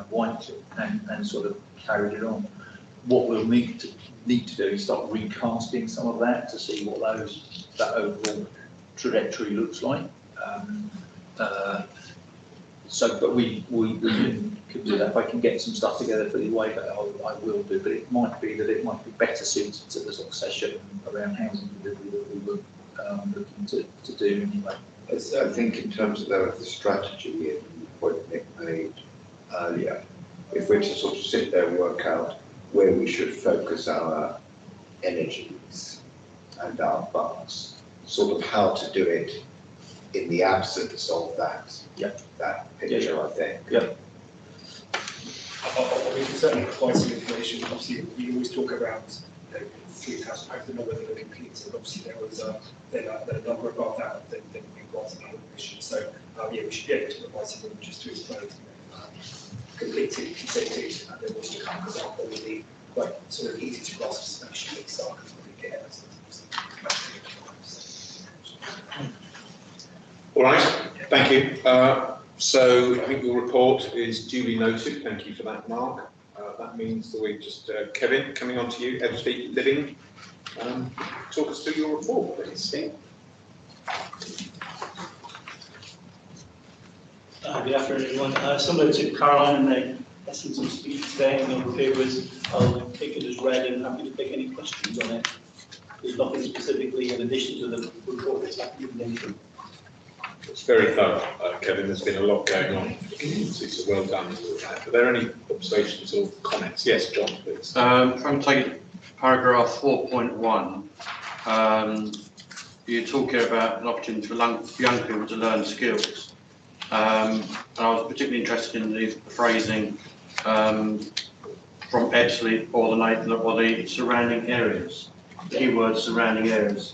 White and sort of carried it on. What we'll need to do is start recasting some of that to see what that overall trajectory looks like. But we can do that. If I can get some stuff together for the way that I will do, but it might be better suited to the sort of session around housing delivery that we were looking to do anyway. I think in terms of the strategy and what Nick made earlier, if we're to sort of sit there and work out where we should focus our energies and our bucks, sort of how to do it in the absence of that picture, I think. We can certainly provide some information. Obviously, you always talk around £3,000. I don't know whether they're completed. Obviously, there was a number above that than we've got in other missions. So, we should be able to provide some just to explain completed, consented, and then what's to come, because that'll probably be quite sort of easy to grasp, especially if start because we get it. All right, thank you. So I think your report is duly noted. Thank you for that, Mark. That means that we just, Kevin, coming on to you, Ebbsfleet Living. Talk us through your report, please. Good afternoon, everyone. Similar to Caroline and the essence of speech today in your papers, I'll take it as read and happy to take any questions on it. There's nothing specifically in addition to the report that's happened in the interim. It's very thorough, Kevin. There's been a lot going on. So well done. Are there any observations or comments? Yes, John, please. If I'm taking paragraph 4.1, you're talking about an opportunity for young people to learn skills. And I was particularly interested in the phrasing from Ebbsfleet or the surrounding areas. Keyword surrounding areas.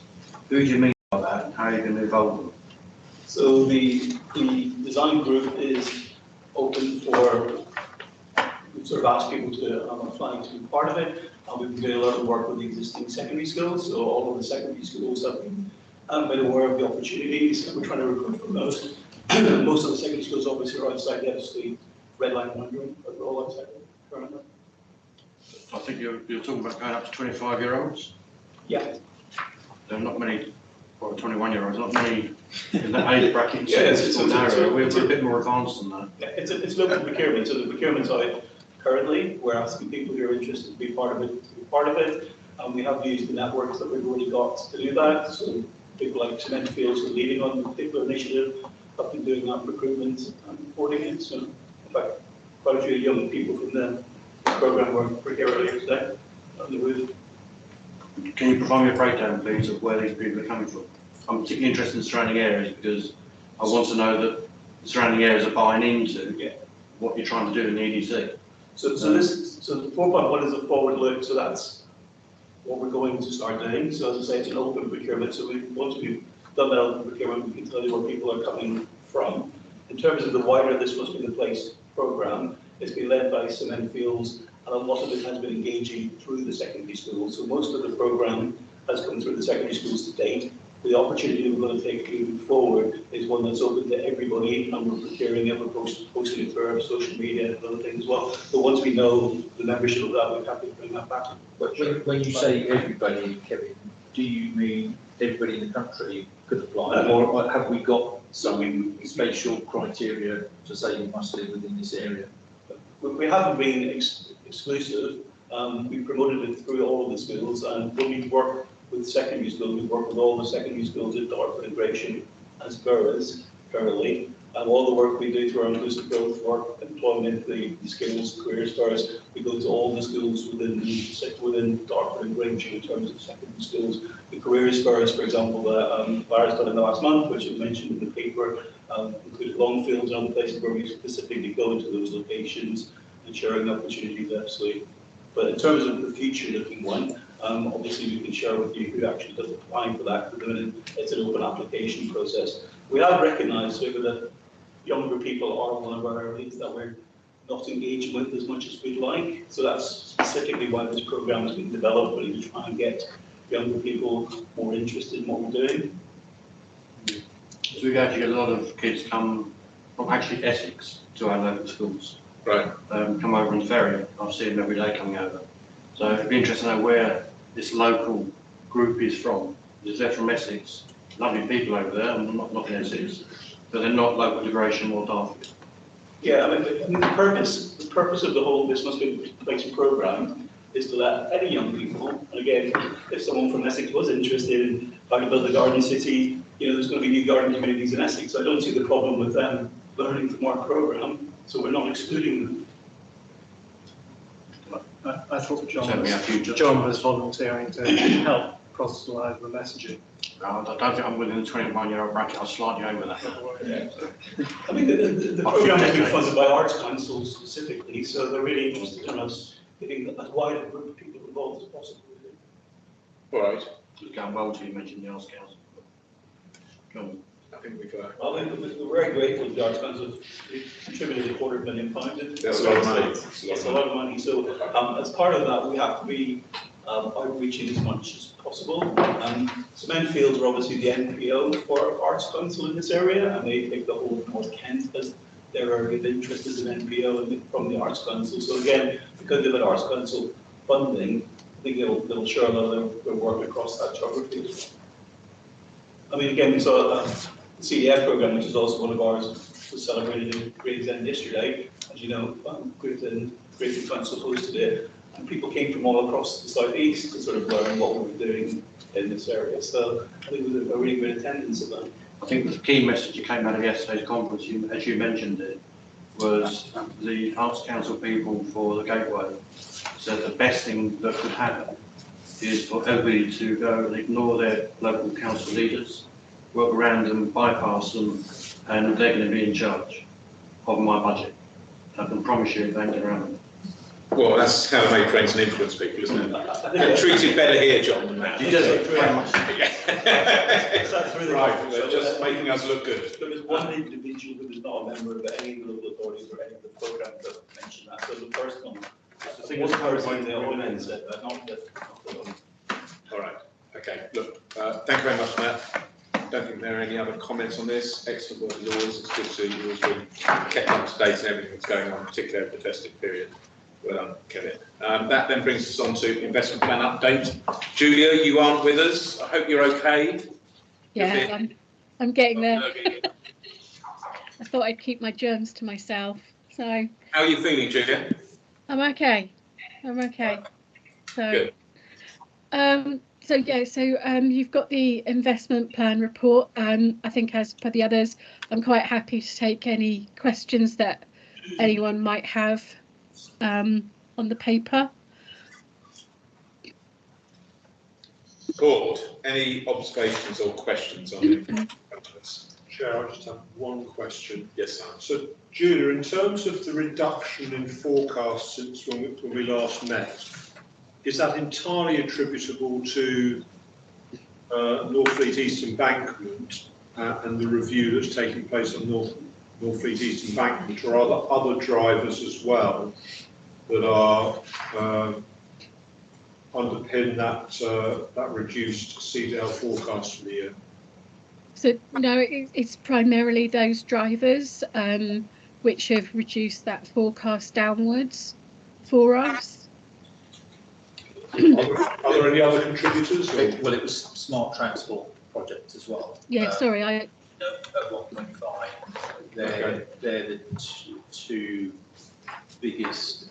Who do you mean by that and how are you going to involve them? So the design group is open for, we sort of ask people to apply to be part of it. We've been doing a lot of work with the existing secondary schools, so all of the secondary schools have been made aware of the opportunities, and we're trying to recruit from those. Most of the secondary schools obviously are outside the Ebbsfleet red line wondering, but we're all outside currently. I think you're talking about going up to 25-year-olds? Yeah. There are not many, or 21-year-olds, not many in that age bracket. Yeah, it's we're a bit more advanced than that. Yeah, it's local procurement, so the procurement side currently, we're asking people who are interested to be part of it, and we have used the networks that we've already got to do that. So people like Cement Fields who are leading on the particular initiative have been doing that recruitment and reporting it. So in fact, quite a few young people from the programme were here earlier today on the roof. Can you provide me a breakdown, please, of where these people are coming from? I'm particularly interested in surrounding areas because I want to know that the surrounding areas are buying into what you're trying to do in the EDC. So the 4.1 is a forward look, so that's what we're going to start doing. So as I say, it's an open procurement, so once we've done that open procurement, we can tell you where people are coming from. In terms of the wider This Must Be the Place programme, it's been led by Cement Fields, and a lot of it has been engaging through the secondary schools. So most of the programme has come through the secondary schools to date. The opportunity we're going to take moving forward is one that's open to everybody, and we're procuring it, we're posting it through our social media and other things as well. But once we know the membership of that, we're happy to bring that back. When you say everybody, Kevin, do you mean everybody in the country could apply, or have we got some spatial criteria to say you must live within this area? We haven't been exclusive. We promoted it through all of the schools, and when we work with secondary schools, we work with all the secondary schools at Dartford and Gratian as boroughs currently. And all the work we do through our inclusive growth work, employment, the skills, careers fairs, we go to all the schools within Dartford and Gratian in terms of secondary schools. The careers fairs, for example, that Barry's done in the last month, which is mentioned in the paper, included Longfields and other places where we specifically go into those locations and sharing opportunities absolutely. But in terms of the future-looking one, obviously we can share with you who actually does apply for that. It's an open application process. We have recognised that younger people are one of our areas that we're not engaging with as much as we'd like. So that's specifically why this programme has been developed, really to try and get younger people more interested in what we're doing. So we actually get a lot of kids come from actually Essex to our local schools. Right. Come over on the ferry. I see them every day coming over. So it'd be interesting to know where this local group is from. Because they're from Essex. Lovely people over there, and not in Essex, but they're not local to Gresham or Dartford. Yeah, I mean the purpose of the whole This Must Be the Place programme is to let any young people, and again, if someone from Essex was interested in trying to build a garden city, you know, there's going to be new garden communities in Essex, so I don't see the problem with them learning from our programme, so we're not excluding them. I thought Certainly our future. John was volunteering to help proselytise the messaging. I don't think I'm within the 21-year-old bracket. I'll slightly over that. I mean, the programme has been funded by Arts Council specifically, so they're really interested in us getting as wide a group of people involved as possible. All right. It's going well until you mentioned the Arts Council. I think we've. We're very grateful to the Arts Council. They contributed £250,000. That's a lot of money. It's a lot of money. So as part of that, we have to be outreaching as much as possible. Cementfields are obviously the NPO for Arts Council in this area, and they take the whole of North Kent as their area of interest as an NPO from the Arts Council. So again, because they've got Arts Council funding, I think they'll share a lot of their work across that geography. I mean, again, we saw the CEF programme, which is also one of ours, was celebrated in Gravesend yesterday. As you know, Gravesend Council hosted it, and people came from all across the southeast to sort of learn what we were doing in this area. So I think it was a really good attendance of that. I think the key message that came out of yesterday's conference, as you mentioned it, was the Arts Council people for the Gateway said the best thing that could happen is for everybody to go and ignore their local council leaders, work around them, bypass them, and they're going to be in charge of my budget. I can promise you they ain't around them. Well, that's how they make friends and influence people, isn't it? They're treated better here, John, than that. You just very much. Right, they're just making us look good. There was one individual who was not a member of any of the local authorities or any of the programmes that mentioned that. So the first one, I think it's person the ordinance, not the. All right. Okay. Look, thank you very much, Matt. Don't think there are any other comments on this. Excellent work, Laws. It's good to see you always been kept up to date and everything that's going on, particularly over the festive period. Well done, Kevin. That then brings us on to investment plan update. Julia, you aren't with us. I hope you're okay. Yeah, I'm getting there. I thought I'd keep my germs to myself. So. How are you feeling, Julia? I'm okay. I'm okay. So. Good. So yeah, so you've got the investment plan report. I think as per the others, I'm quite happy to take any questions that anyone might have on the paper. Board, any observations or questions on it? Chair, I just have one question. Yes, sir. So, Julia, in terms of the reduction in forecast since when we last met, is that entirely attributable to Northfleet East Embankment and the review that's taking place on Northfleet East Embankment, or are there other drivers as well that are underpin that reduced CDL forecast for the year? So no, it's primarily those drivers which have reduced that forecast downwards for us. Are there any other contributors? Well, it was smart transport project as well. Yeah, sorry, At 1.5. They're the two biggest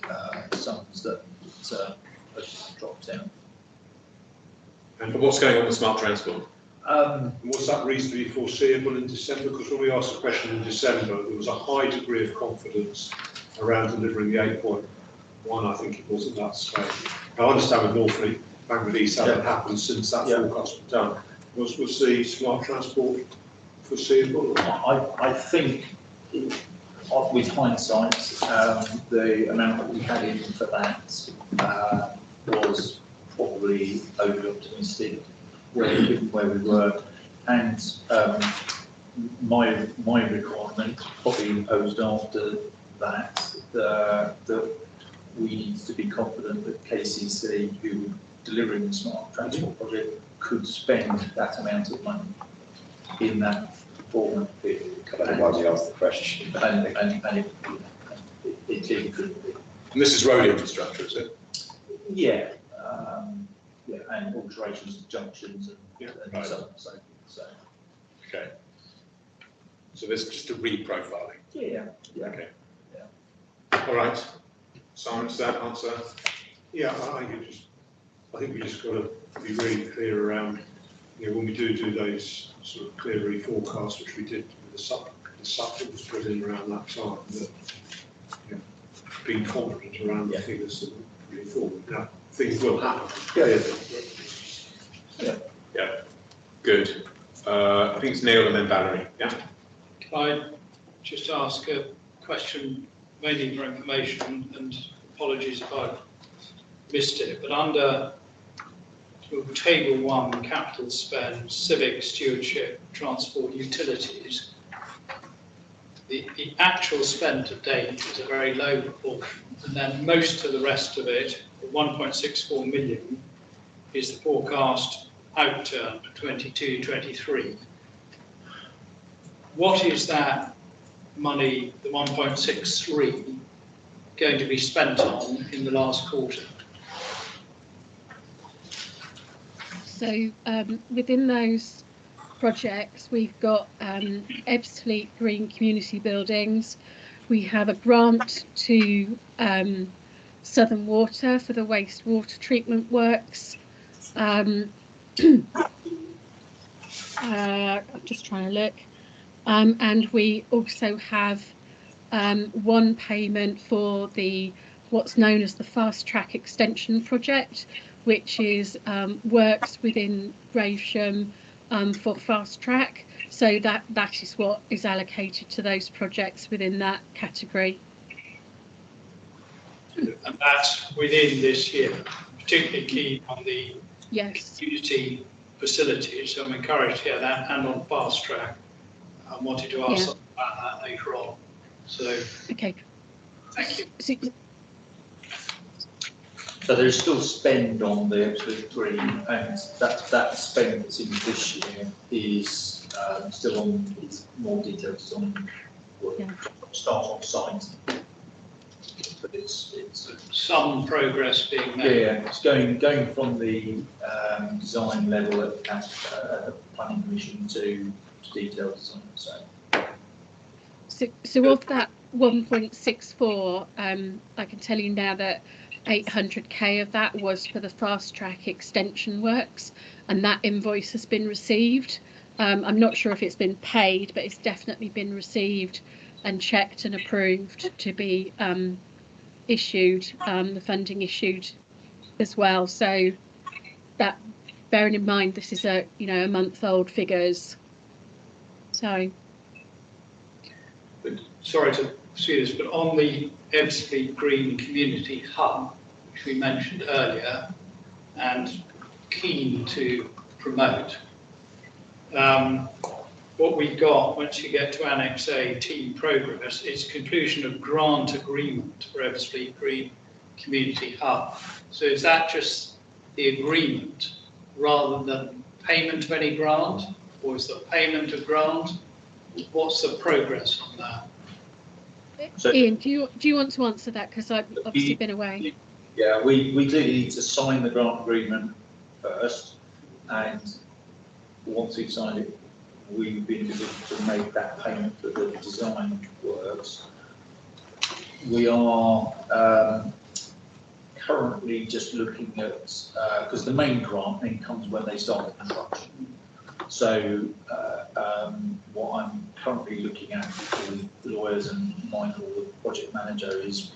sums that have dropped down. And what's going on with smart transport? Was that reasonably foreseeable in December? Because when we asked the question in December, there was a high degree of confidence around delivering the 8.1, I think it was at that stage. Now, I understand with Northfleet, Bank East, how that happened since that forecast was done. Was the smart transport foreseeable? I think, with hindsight, the amount that we had in for that was probably over optimistic where we were, and my requirement probably imposed after that that we need to be confident that KCC, who delivering the smart transport project could spend that amount of money in that 4-month period. That's why we asked the question. And it clearly could be. And this is road infrastructure, is it? Yeah, yeah, and alterations of junctions and right. so on, so. Okay. So there's just a reprofiling. Yeah, yeah. Okay. All right. Simon, does that answer? Yeah, I think we just got to be really clear around, when we do those sort of clear reforecasts, which we did with the SUP that was put in around that time, that, being confident around the figures that we really forward. Now, things will happen. Yeah. Good. I think it's Neil and then Valerie. Yeah. Can I just ask a question, mainly for information, and apologies if I've missed it, but under table 1, capital spend, civic stewardship, transport, utilities, the actual spend to date is a very low proportion, and then most of the rest of it, 1.64 million, is the forecast outturn for 22-23. What is that money, the 1.63, going to be spent on in the last quarter? So within those projects, we've got Ebbsfleet Green Community Buildings. We have a grant to Southern Water for the wastewater treatment works. I'm just trying to look. And we also have one payment for what's known as the Fast Track Extension Project, which is works within Gravesham for Fast Track. So that is what is allocated to those projects within that category. And that's within this year, particularly key on the community facilities. So I'm encouraged to hear that, and on Fast Track. I wanted to ask something about that later on. So, okay. Thank you. So there's still spend on the Ebbsfleet Green, and that spend that's in this year is still on. It's more details on start on site, but it's some progress being made. Yeah, it's going from the design level at the planning commission to detailed design. So of that 1.64, I can tell you now that 800k of that was for the Fast Track extension works, and that invoice has been received. I'm not sure if it's been paid, but it's definitely been received and checked and approved to be issued, the funding issued as well. So that, bearing in mind this is a month-old figures. Sorry to see this, but on the Ebbsfleet Green Community Hub, which we mentioned earlier, and keen to promote, what we've got once you get to Annex A, team progress, is conclusion of grant agreement for Ebbsfleet Green Community Hub. So is that just the agreement rather than payment of any grant, or is the payment of grant? What's the progress on that? So, Ian, do you want to answer that, because I've obviously been away? Yeah, we clearly need to sign the grant agreement first, and once we've signed it, we've been able to make that payment for the design works. We are currently just looking at, because the main grant then comes when they start the construction. So what I'm currently looking at with the lawyers and Michael, the project manager, is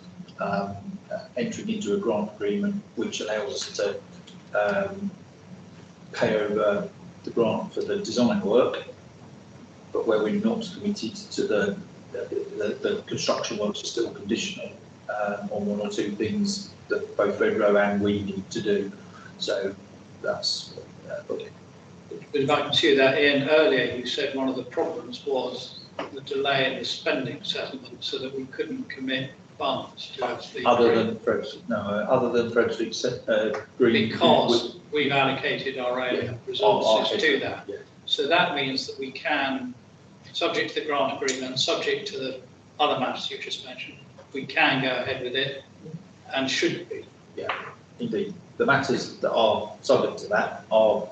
entering into a grant agreement which allows us to pay over the grant for the design work, but where we're not committed to the construction works are still conditional on one or two things that both Redrow and we need to do. So that's But if I can see that, Ian, earlier you said one of the problems was the delay in the spending settlement, so that we couldn't commit funds to Ebbsfleet Other Green. than Frederick's Green. Because we've allocated our own resources to that. Yeah. So that means that we can, subject to the grant agreement, subject to the other matters you just mentioned, we can go ahead with it and should be. Yeah, indeed. The matters that are subject to that are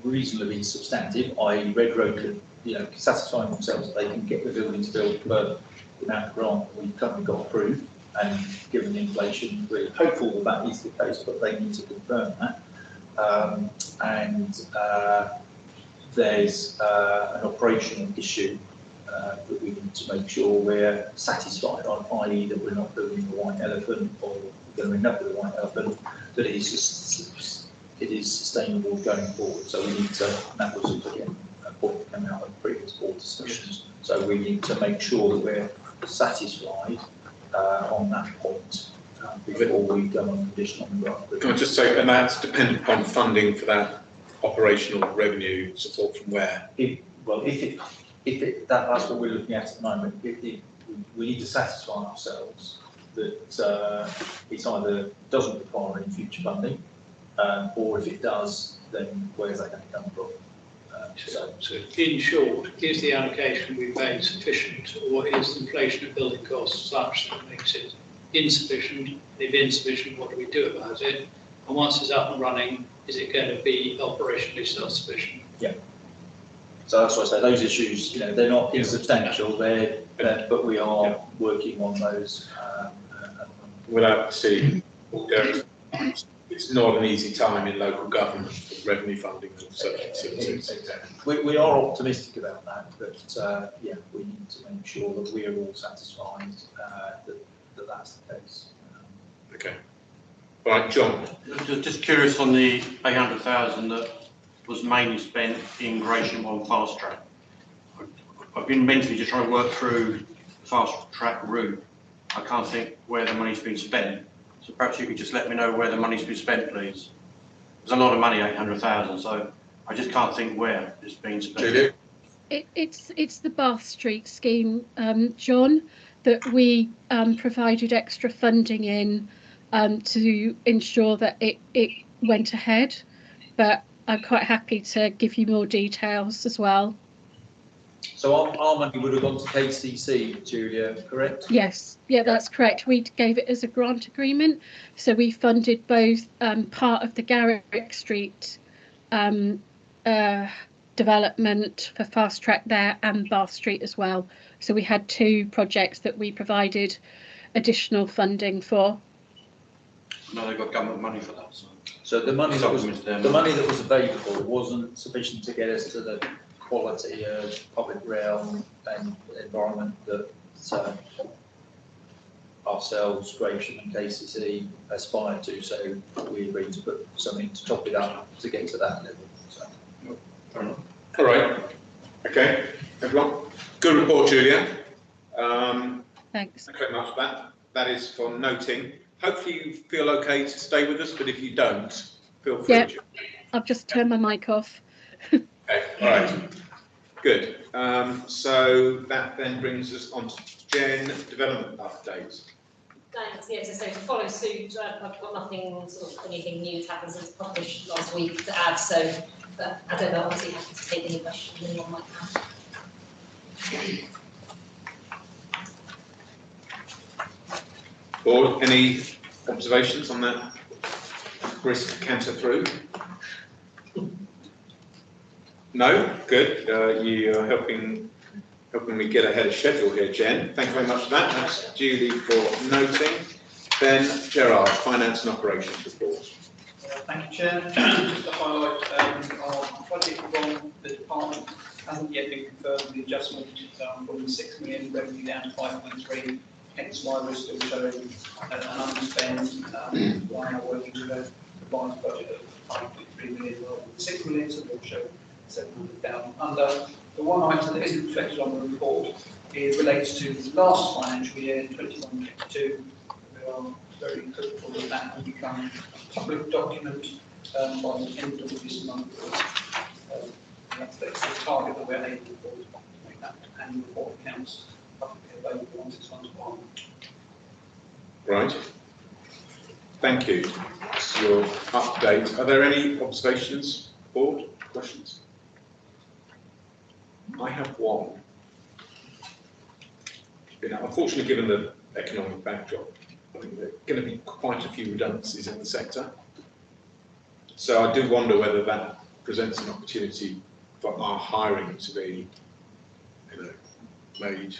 reasonably substantive, i.e. Red Road can, satisfying themselves that they can get the buildings built for the amount of grant that we've currently got approved. And given the inflation, we're hopeful that that is the case, but they need to confirm that. There's an operational issue that we need to make sure we're satisfied on, i.e. that we're not building a white elephant or we're going to end up with a white elephant, that it is sustainable going forward. So we need to, and that was again a point that came out of previous board discussions, so we need to make sure that we're satisfied on that point before we go on conditional grant. Can I just say, and that's dependent upon funding for that operational revenue support from where? That's what we're looking at the moment. We need to satisfy ourselves that it either doesn't require any future funding, or if it does, then where's that going to come from? So in short, is the allocation we've made sufficient, or is the inflation of building costs such that makes it insufficient? If insufficient, what do we do about it? And once it's up and running, is it going to be operationally self-sufficient? Yeah. So that's why I say those issues, they're not insubstantial, but we are working on those. Without seeing, it's not an easy time in local government for revenue funding and such activities. Exactly. We are optimistic about that, but we need to make sure that we are all satisfied that that's the case. Okay. All right, John. Just curious on the 800,000 that was mainly spent in Gratian One fast track. I've been mentally just trying to work through the fast track route. I can't think where the money's been spent. So perhaps you could just let me know where the money's been spent, please. There's a lot of money, 800,000, so I just can't think where it's been spent. It's the Bath Street scheme, John, that we provided extra funding in to ensure that it went ahead, but I'm quite happy to give you more details as well. So our money would have gone to KCC, Julia, correct? Yes, yeah, that's correct. We gave it as a grant agreement, so we funded both part of the Garrick Street development for fast track there and Bath Street as well. So we had two projects that we provided additional funding for. No, they've got government money for that. So the money that was available wasn't sufficient to get us to the quality of public realm and environment that ourselves, Gratian and KCC aspire to. So we agreed to put something to top it up to get to that level. So. All right. Okay. Everyone. Good report, Julia. Thanks. Thank you very much for that. That is for noting. Hopefully you feel okay to stay with us, but if you don't, feel free to. I've just turned my mic off. Okay, all right. Good. So that then brings us on to Jen, development updates. Thanks. Yes, so to follow suit, I've got nothing, anything new to happen since published last week to add. So, but I don't know. Obviously, happy to take any questions anyone might have. Board, any observations on that brisk canter through? No? Good. You are helping me get ahead of schedule here, Jen. Thank you very much for that. That's duly for noting. Then Gerard, Finance and Operations report. Thank you, Chair. Just to highlight our budget from the department hasn't yet been confirmed with the adjustment from the 6 million revenue down to 5.3. Hence why we're still showing an underspend. Why am I working with a revised budget of 5.3 million rather than 6 million, so we'll show 700,000 under. The one item that isn't reflected on the report relates to the last financial year, 21-22. We are very hopeful that that will become a public document by the end of this month. That's the target that we're aiming for, to make that annual report accounts publicly available once it's gone to bond. Right. Thank you. That's your update. Are there any observations, board, questions? I have one. Unfortunately, given the economic backdrop, I think there are going to be quite a few redundancies in the sector. So I do wonder whether that presents an opportunity for our hiring to be, made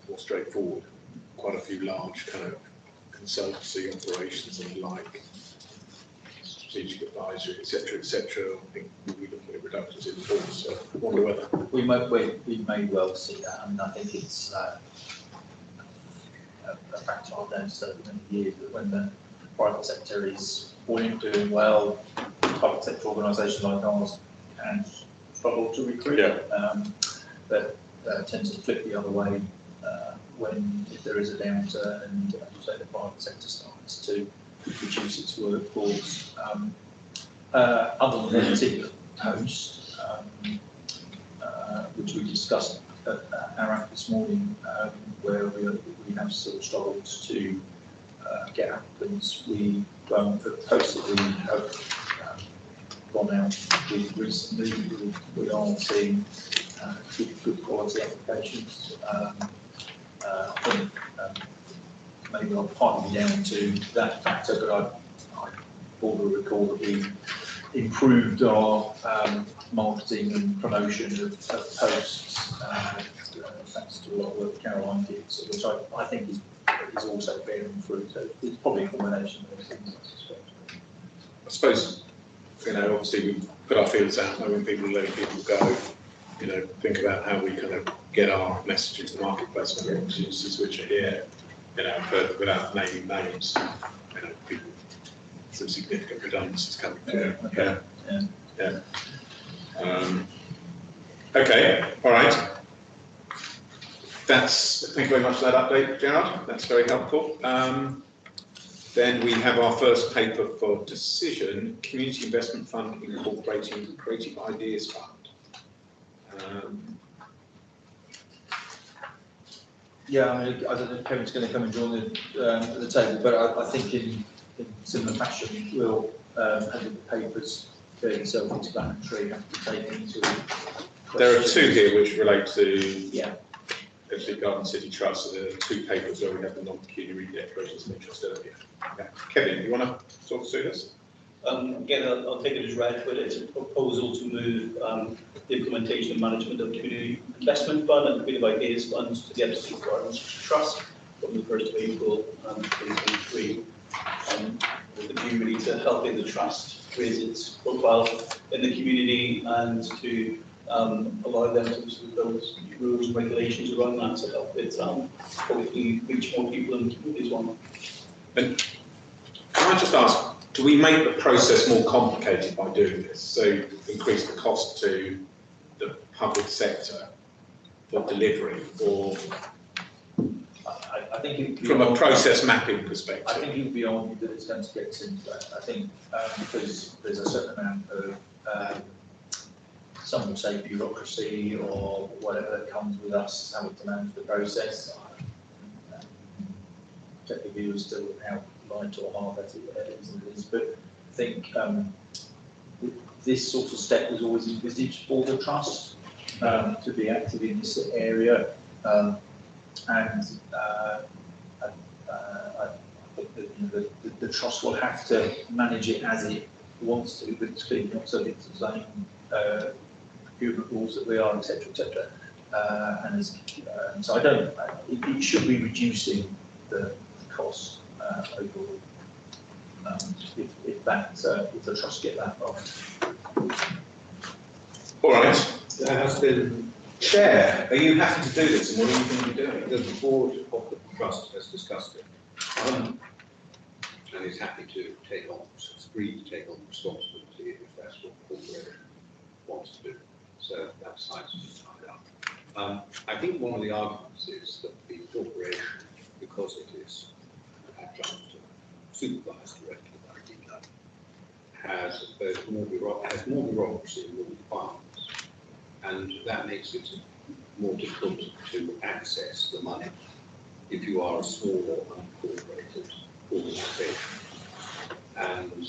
more straightforward. Quite a few large kind of consultancy operations and the like, strategic advisory, etc., etc. I think we'll be looking at reductions in force. So I wonder whether we may well see that. I mean, I think it's a factor I've noticed over many years that when the private sector is doing well, public sector organisations like ours can struggle to recruit. But tends to flip the other way when if there is a downturn and, as you say, the private sector starts to reduce its workforce. Other than the particular post, which we discussed at our app this morning, where we have sort of struggled to get applicants. We for posts that we have gone out with recently, we are seeing good quality applications. I think maybe I'll partly down to that factor, but I also recall that we improved our marketing and promotion of posts, thanks to a lot of work Caroline did, which I think is also bearing fruit. So it's probably a combination of those things, I suspect. I suppose, obviously we put our feelers out, knowing people, letting people go, think about how we kind of get our message into the marketplace and the opportunities which are here, further without naming names, people, some significant redundancies coming through. Yeah. Okay, all right. Thank you very much for that update, Gerard. That's very helpful. Then we have our first paper for decision, Community Investment Fund Incorporating Creative Ideas Fund. Yeah, I mean, I don't know if Kevin's going to come and join the table, but I think in similar fashion, we'll have the papers fairly self-explanatory, have to take into. There are two here which relate to Ebbsfleet Garden City Trust. So there are two papers where we have the non-pecuniary declarations of interest earlier. Okay. Kevin, you want to talk us through this? Again, I'll take it as read, but it's a proposal to move the implementation and management of Community Investment Fund and Creative Ideas Funds to the Ebbsfleet Garden Trust from the 1st of April 2023. With the view really to helping the trust raise its profile in the community and to allow them to sort of build rules and regulations around that to help it hopefully reach more people in the community as well. And can I just ask, do we make the process more complicated by doing this? So increase the cost to the public sector for delivery, or I think from a process mapping perspective? I think it would be argued that it's going to get simpler. I think because there's a certain amount of some would say bureaucracy or whatever that comes with us having to manage the process. Technically, we're still out light or hard as it is, but I think this sort of step was always envisaged for the trust to be active in this area, and I think that the trust will have to manage it as it wants to, but it's clearly not subject to the same procurement rules that we are, etc., etc. And so I don't. It should be reducing the cost overall. If the trust get that far. All right. There has been. Chair, are you happy to do this? And what do you think you're doing? The board of the trust has discussed it, and is happy to take on, agreed to take on responsibility if that's what the corporation wants to do. So that side's been tied up. I think one of the arguments is that the corporation, because it is adjunct supervised directly by DELA, has more bureaucracy and more requirements, and that makes it more difficult to access the money if you are a small or unincorporated organisation. And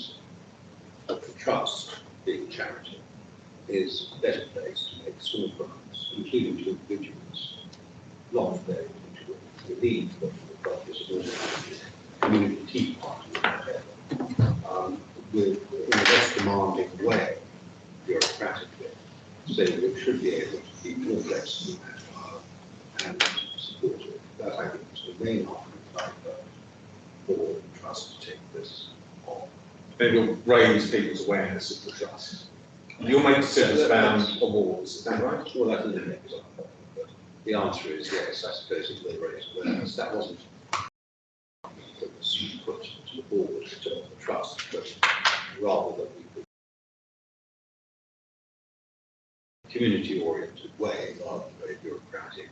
the trust, being charity, is better placed to make small grants, including to individuals, not very individual, believe that the purpose of organising community tea party, with in a less demanding way, bureaucratically, so that it should be able to be more flexible and supportive. That I think is the main argument for the board and trust to take this on. It will raise people's awareness of the trust. You'll make decisions about awards, is that right? Well, that is an example, but the answer is yes, I suppose it will raise awareness. That wasn't that was put to the board to the trust, but rather that we could community-oriented way rather than a very bureaucratic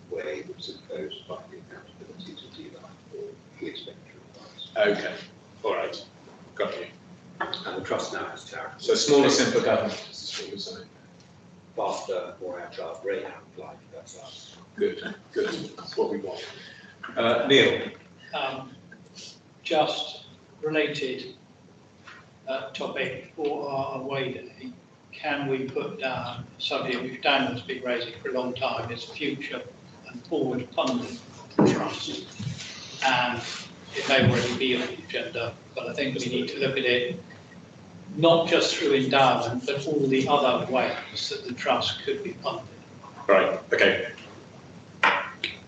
way that's imposed by the accountability to dealer or the expenditure advice. Okay, all right, got you. And the trust now has charity. So smaller, simpler government, is what you're saying. Faster, more agile, greyhound-like, that's us. Good, good, that's what we want. Neil? Just related topic for our away day, can we put down something which Dan has been raising for a long time, is future and forward funding trust? And it may already be on the agenda, but I think we need to look at it not just through endowment, but all the other ways that the trust could be funded. Right, okay.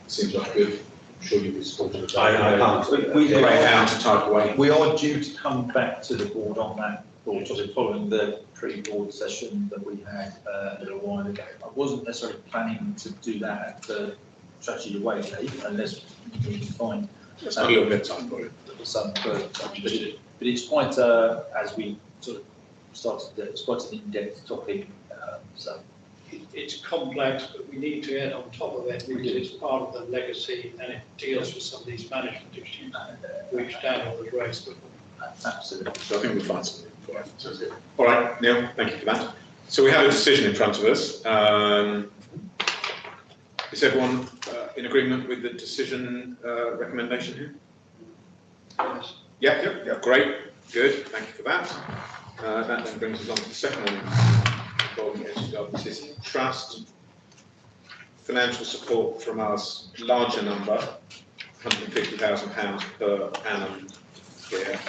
Seems like good. I'm sure you'll be supportive of that. I can't. We how to type away. We are due to come back to the board on that, following the pre-board session that we had a little while ago. I wasn't necessarily planning to do that at the strategy away day, unless we can find a little bit of time for it. But it's quite, as we sort of started, it's quite an in-depth topic. So it's complex, but we need to get on top of it because it's part of the legacy and it deals with some of these management issues which Dan was raised before. Absolutely. So I think we'll find something for that. Sounds good. All right, Neil, thank you for that. So we have a decision in front of us. Is everyone in agreement with the decision recommendation here? Yes. Yeah, great, good, thank you for that. That then brings us on to the second one. This is trust, financial support from us, larger number, £150,000 per annum here.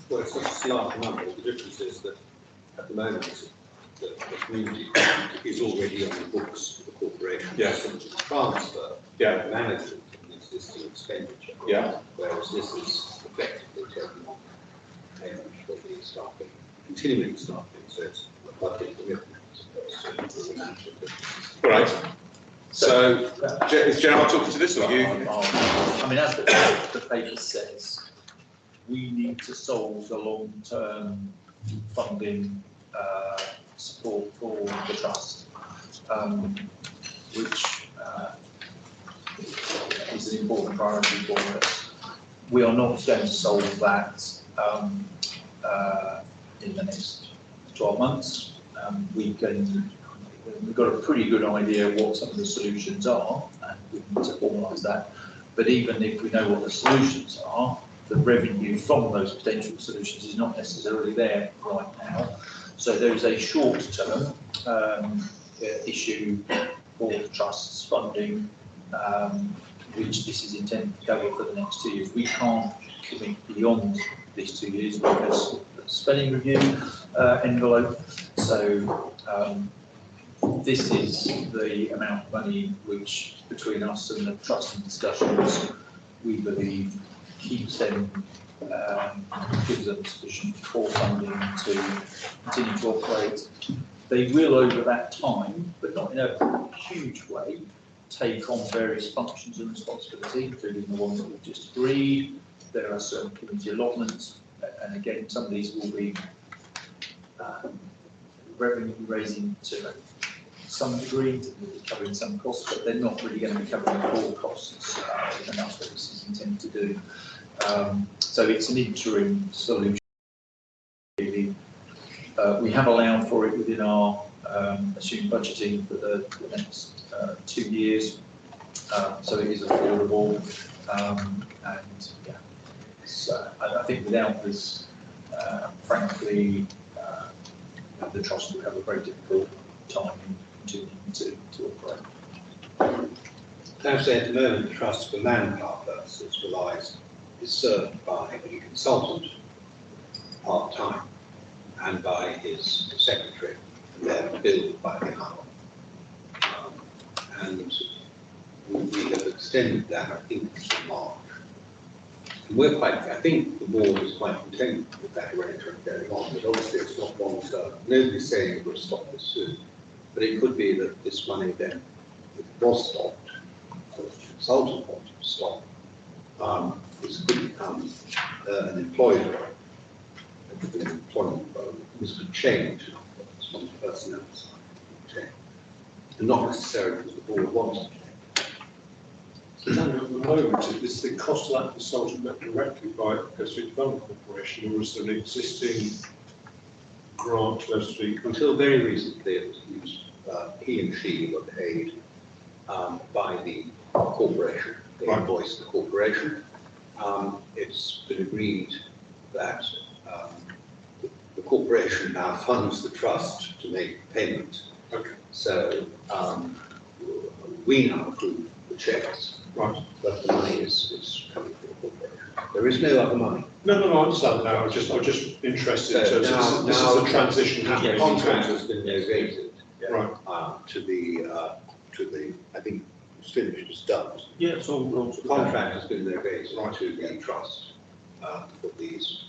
Well, it's not a large number. The difference is that at the moment, the community is already on the books of the corporation. Yes. So it's a transfer, management from existing expenditure. Whereas this is effectively taking on payment for the staffing, continuing staffing. So it's a budget commitment. All right. So, is Gerard talking to this or you? I mean, as the paper says, we need to solve the long-term funding support for the trust, which is an important priority for us. We are not going to solve that in the next 12 months. We've got a pretty good idea what some of the solutions are, and we need to formalise that. But even if we know what the solutions are, the revenue from those potential solutions is not necessarily there right now. So there is a short-term issue for the trust's funding, which this is intended to cover for the next 2 years. We can't commit beyond these 2 years because of the spending review envelope. So this is the amount of money which, between us and the trust and discussions, we believe keeps them, gives them sufficient core funding to continue to operate. They will, over that time, but not in a huge way, take on various functions and responsibility, including the ones that we've just agreed. There are certain community allotments, and again, some of these will be revenue raising to some degree, to be covering some costs, but they're not really going to be covering all costs, and that's what this is intended to do. So it's an interim solution, really, We have allowed for it within our assumed budgeting for the next 2 years. So it is affordable, and yeah, so I think without this, frankly, the trust would have a very difficult time continuing to operate. As at the moment, the trust for manpower purposes is served by a consultant part-time and by his secretary, and they're billed by the hour. And we have extended that, I think, to March. And I think the board is quite content with that arrangement going on, but obviously it's not long term. Nobody's saying it will stop this soon, but it could be that this money then, if it was stopped, or if the consultant wanted to stop, this could become an employer, an employment program. This could change from the personnel side, change, and not necessarily because the board wants to change. So at the moment, is the cost of that consultant met directly by Ebbsfleet Development Corporation, or is there an existing grant to Ebbsfleet? Until very recently, it was he and she were paid by the corporation. They invoiced the corporation. It's been agreed that the corporation now funds the trust to make payment. Okay. So we now approve the checks. Right. But the money is coming from the corporation. There is no other money. No, I understand now. I'm just interested. So this is a transition The happening. contract has been novated. Right. To the, I think it's finished, it's done. Yeah, it's all gone. The contract has been novated to the trust for these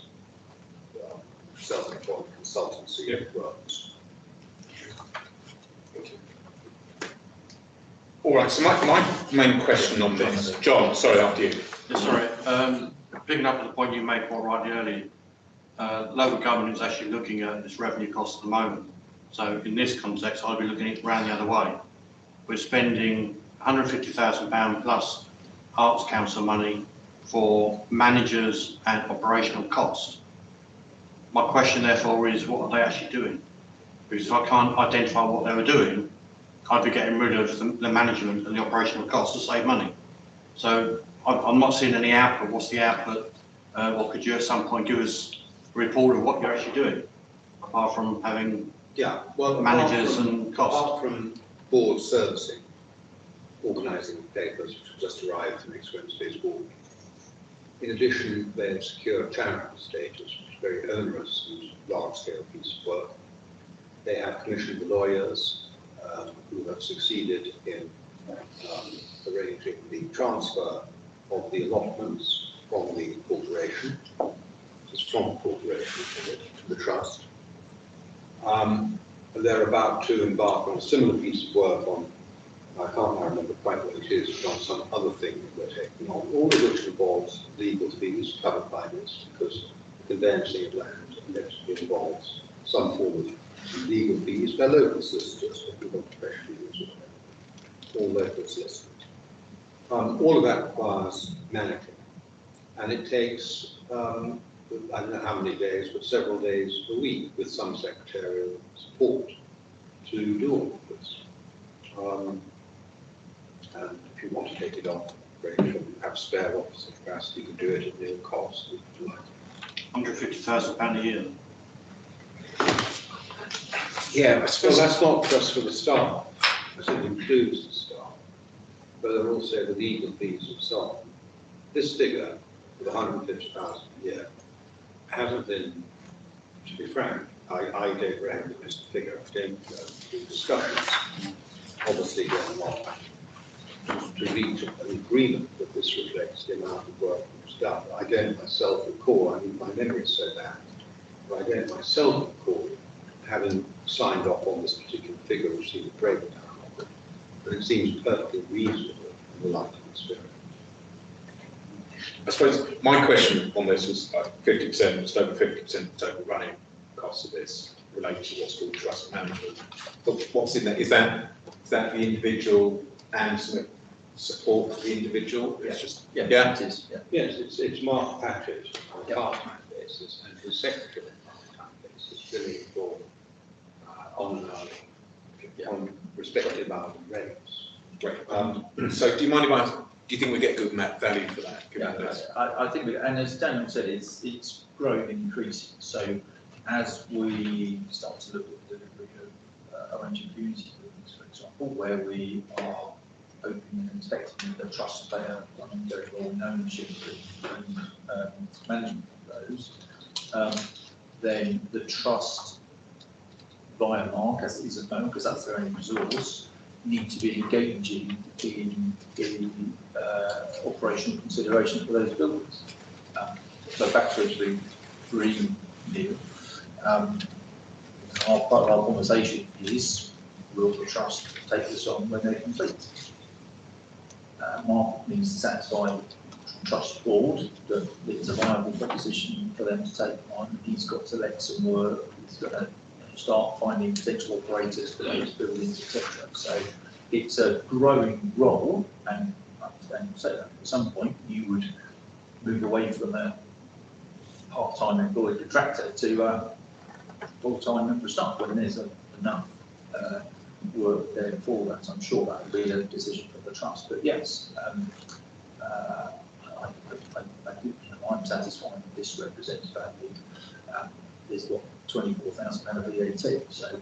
self-employed consultancy works. All right, so my main question on this, John, sorry, after you. Yeah, sorry, picking up on the point you made quite rightly earlier, local government is actually looking at its revenue costs at the moment. So in this context, I'd be looking at it around the other way. We're spending £150,000 plus Arts Council money for managers and operational costs. My question therefore is, what are they actually doing? Because if I can't identify what they were doing, I'd be getting rid of the management and the operational costs to save money. So I'm not seeing any output. What's the output? Or could you at some point give us a report of what you're actually doing, apart from having managers and costs? Apart from board servicing, organising papers, which have just arrived for next Wednesday's board. In addition, they secure charitable status, which is very onerous and large-scale piece of work. They have commissioned lawyers who have succeeded in arranging the transfer of the allotments from the corporation, just from the corporation to the trust. They're about to embark on a similar piece of work on, I can't now remember quite what it is, but on some other thing that we're taking on, all of which involves legal fees covered by this, because the conveyancing of land inevitably involves some form of legal fees. They're local solicitors, if you've got professional use all local solicitors. All of that requires managing, and it takes, I don't know how many days, but several days a week with some secretarial support to do all of this. And if you want to take it on, great, if you have spare office capacity, you can do it at nil cost, if you like. £150,000 a year. Yeah, I suppose that's not just for the staff, it includes the staff, but there are also the legal fees and so on. This figure, with 150,000 a year, hasn't been, to be frank, I don't recognise the figure, I don't know, the discussions obviously going on to reach an agreement that this reflects the amount of work that was done. I don't myself recall, I mean, my memory is so bad, but I don't myself recall having signed off on this particular figure, which seems a breakdown of it, but it seems perfectly reasonable in the light of experience. I suppose my question on this was 50%, just over 50% of total running costs of this related to what's called trust management. But what's in there? Is that the individual and some support for the individual? It's just it is. Yeah. Yes, it's Mark Patchett on a part-time basis, and his secretary on a part-time basis, billing for on respective hourly rates. Great. So do you mind if I, do you think we get good value for that? Yeah, I think, and as Daniel said, it's growing and increasing. So as we start to look at the delivery of arranging community buildings, for example, where we are opening and inspecting the trust play an ongoing role in ownership and management of those, then the trust via Mark, as it is at the moment, because that's their own resource, need to be engaging in operational consideration for those buildings. So back to the green deal, part of our conversation is, will the trust take this on when they complete? Mark needs to satisfy the trust board that it's a viable proposition for them to take on. He's got to let some work, he's got to start finding potential operators for those buildings, etc. So it's a growing role, and I understand you say that at some point you would move away from a part-time employed contractor to a full-time member of staff when there's enough work there for that. I'm sure that would be a decision for the trust. But yes, I'm satisfied that this represents value. There's what, £24,000 of VAT, so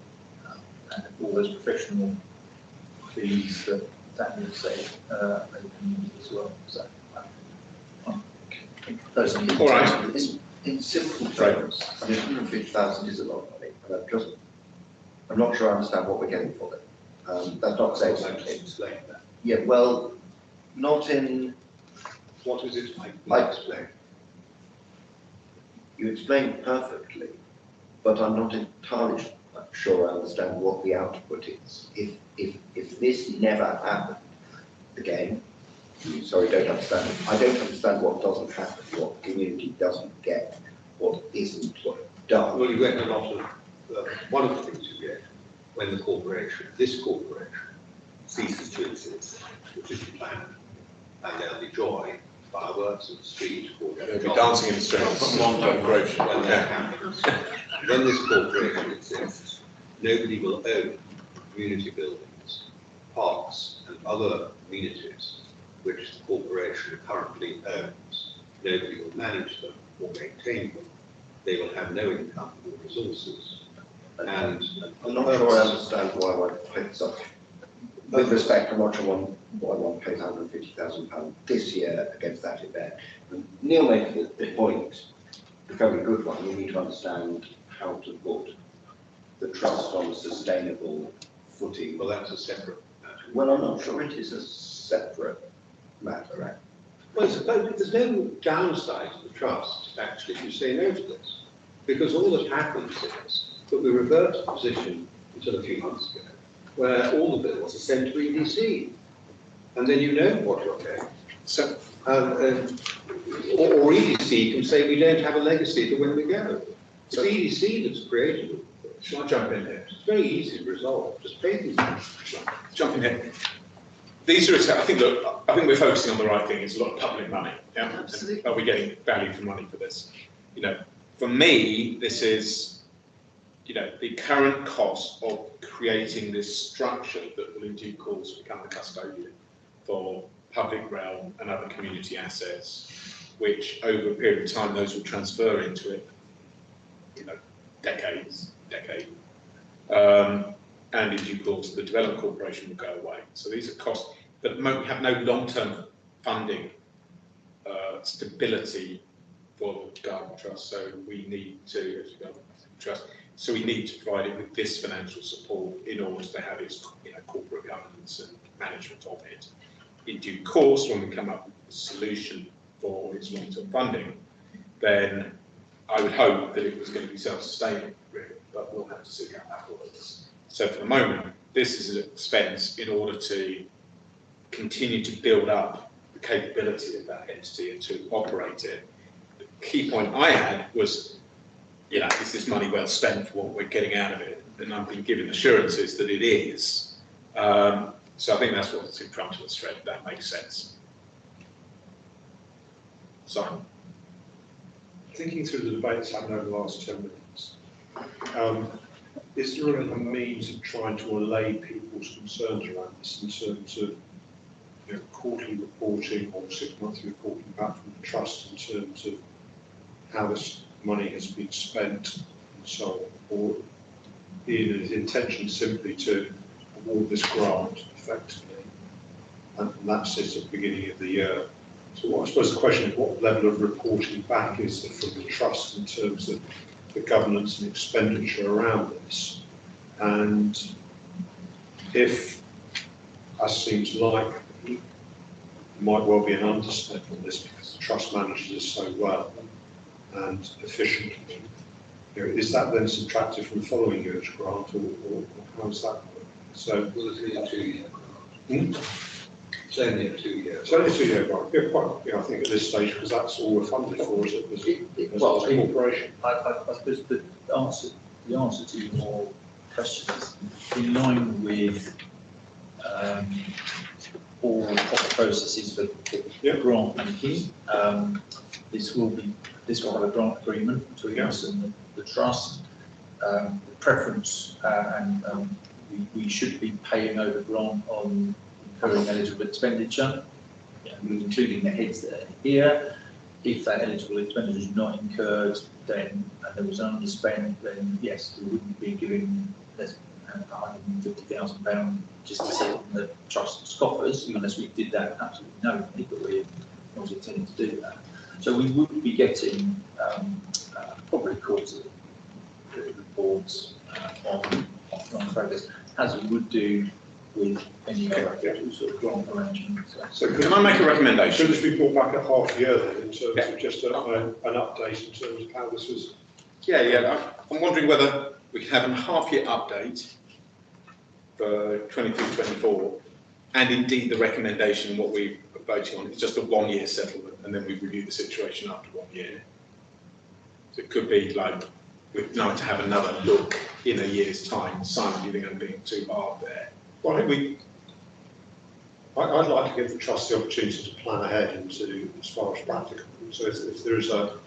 and all those professional fees that Daniel said they can use as well. So those are all right. In simple terms, I mean, 150,000 is a lot of money, and I'm not sure I understand what we're getting for it. That's not saying Explain that. Yeah, well, not in. What is it like? Explain. You explained perfectly, but I'm not entirely sure I understand what the output is. If this never happened again, sorry, don't understand. I don't understand what doesn't happen, what the community doesn't get, what isn't done. Well, you get a lot of, one of the things you get when the corporation, this corporation, ceases to exist, which is the plan, and there'll be joy, fireworks in the street, or they'll be dancing in the streets. Long-term growth when that happens. When this corporation exists, nobody will own community buildings, parks, and other amenities which the corporation currently owns. Nobody will manage them or maintain them. They will have no income or resources. And I'm not sure I understand why one pays up. With respect, I'm not sure why one pays £150,000 this year against that event. And Neil made the point, a very good one. We need to understand how to put the trust on a sustainable footing. Well, that's a separate matter. Well, I'm not sure it is a separate matter, right? Well, there's no downside to the trust, actually, if you say no to this. Because all that happens is that we revert to the position until a few months ago, where all the bills are sent to EDC. And then you know what you're paying. So, or EDC can say we don't have a legacy for when we go. It's EDC that's created it. Shall I jump in here? It's very easy to resolve. Just pay these things. Jump in here. These are, I think we're focusing on the right thing. It's a lot of public money. Yeah? Absolutely. Are we getting value for money for this? You know, for me, this is, you know, the current cost of creating this structure that will in due course become the custodian for public realm and other community assets, which over a period of time, those will transfer into it, you know, decade. And in due course, the Development Corporation will go away. So these are costs that have no long-term funding stability for the Garden Trust. So we need to, as a Garden Trust, so we need to provide it with this financial support in order to have its, you know, corporate governance and management of it. In due course, when we come up with a solution for its long-term funding, then I would hope that it was going to be self-sustaining, really, but we'll have to see how that works. So for the moment, this is an expense in order to continue to build up the capability of that entity and to operate it. The key point I had was, you know, is this money well spent for what we're getting out of it? And I've been given assurances that it is. So I think that's what's in front of us, Fred. That makes sense. Simon? Thinking through the debates happened over the last 10 minutes, Is there a means of trying to allay people's concerns around this in terms of quarterly reporting or 6-monthly reporting back from the trust in terms of how this money has been spent and so on? Or is the intention simply to award this grant effectively, and that's it at the beginning of the year? So I suppose the question is, what level of reporting back is there from the trust in terms of the governance and expenditure around this? And if, as seems like, there might well be an underspend on this because the trust manages this so well and efficiently, is that then subtracted from the following year's grant, or how does that work? So, Well, it's only a 2-year grant. It's only a 2-year. It's only a 2-year grant. Yeah, quite, I think at this stage, because that's all we're funded for as a corporation. I suppose the answer to your question is in line with all proper processes for grant making. This will have a grant agreement between us and the trust. The preference and we should be paying over grant on incurring eligible expenditure, including the heads that are here. If that eligible expenditure is not incurred, then and there was an underspend, then yes, we wouldn't be giving less than £150,000 just to sit on the trust's coffers, unless we did that absolutely knowingly, but we was intending to do that. So we would be getting probably quarterly reports on progress, as we would do with any other sort of grant arrangements. So can I make a recommendation? Should this be brought back at half year then, in terms of just an update in terms of how this was? Yeah. I'm wondering whether we can have a half-year update for 23-24, and indeed the recommendation, what we are voting on, is just a 1-year settlement, and then we review the situation after 1 year. So it could be like we'd like to have another look in a year's time. Simon, do you think I'm being too hard there? Well, I think I'd like to give the trust the opportunity to plan ahead into as far as practical. So if there is a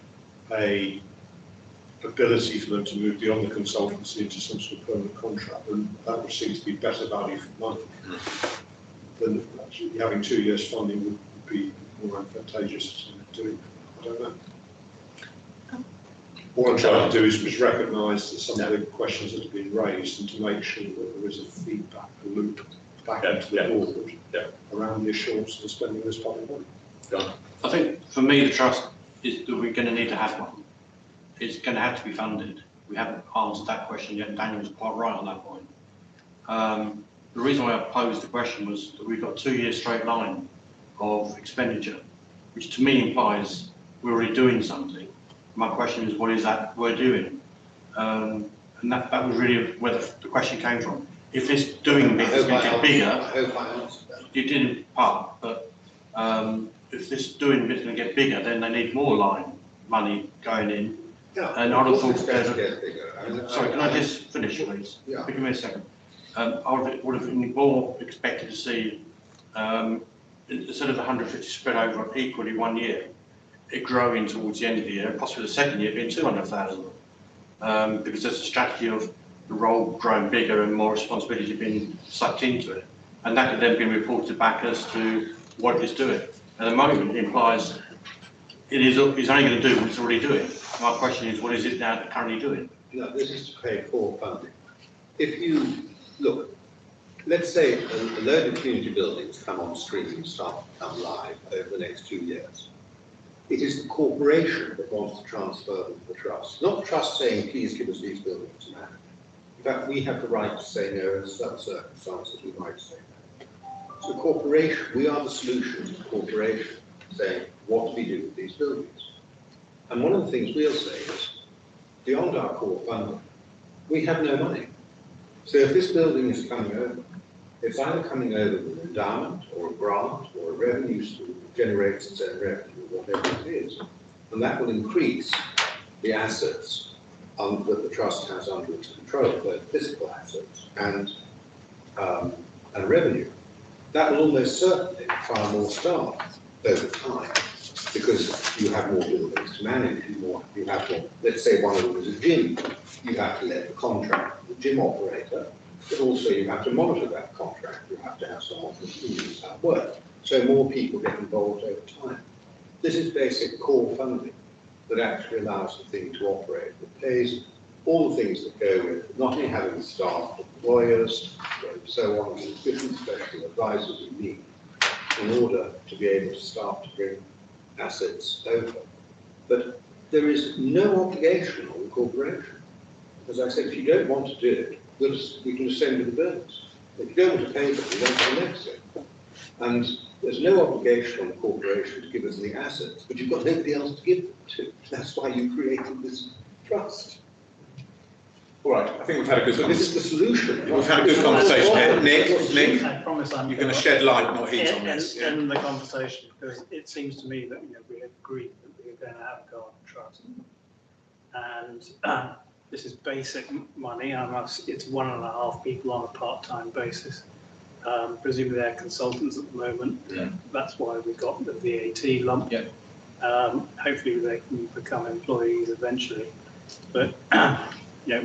ability for them to move beyond the consultancy into some sort of permanent contract, then that would seem to be better value for money than actually having 2 years funding would be more advantageous to do. I don't know. What I'm trying to do is recognise that some of the questions that have been raised and to make sure that there is a feedback loop back into the board around the assurance of the spending of this public money. I think for me, the trust is that we're going to need to have one. It's going to have to be funded. We haven't answered that question yet, and Daniel was quite right on that point. The reason why I posed the question was that we've got 2 years straight line of expenditure, which to me implies we're already doing something. My question is, what is that we're doing? And that was really where the question came from. If this doing bit is going to get bigger, it didn't part, but if this doing bit is going to get bigger, then they need more line money going in. Yeah, and I would have thought there's a... Sorry, can I just finish, please? Yeah. Give me a second. I would have been more expected to see, instead of the 150 spread over equally 1 year, it growing towards the end of the year, possibly the second year being 200,000, because there's a strategy of the role growing bigger and more responsibility being sucked into it, and that could then be reported back as to what it's doing. At the moment, it implies it's only going to do what it's already doing. My question is, what is it now currently doing? No, this is to pay for funding. If you look, let's say a load of community buildings come on stream and start to come live over the next 2 years. It is the corporation that wants to transfer them to the trust, not the trust saying, please give us these buildings now. In fact, we have the right to say no in some circumstances, we might say no. So corporation, we are the solution to the corporation saying, what do we do with these buildings? And one of the things we'll say is, beyond our core funding, we have no money. So if this building is coming over, it's either coming over with an endowment or a grant or a revenue stream that generates its own revenue, or whatever it is, and that will increase the assets that the trust has under its control, both physical assets and revenue. That will almost certainly require more staff over time. because you have more buildings to manage, you have more, let's say one of them is a gym, you have to let the contract to the gym operator, but also you have to monitor that contract, you have to have someone who knows how it works. So more people get involved over time. This is basic core funding that actually allows the thing to operate. It pays all the things that go with not only having staff, but lawyers, and so on, and different special advisors you need in order to be able to start to bring assets over. But there is no obligation on the corporation. As I said, if you don't want to do it, we can just send you the bills. If you don't want to pay them, you won't collect it. And there's no obligation on the corporation to give us the assets, but you've got nobody else to give them to. That's why you created this trust. All right, I think we've had a good So this is the solution. We've had a good conversation here. Nick, I promise I'm you're going to shed light, not heat on this. Yeah. End the conversation, because it seems to me that we agreed that we are going to have a garden trust, and this is basic money. It's 1.5 people on a part-time basis. Presumably they're consultants at the moment. Yeah. That's why we got the VAT lump. Yeah. Hopefully they can become employees eventually, but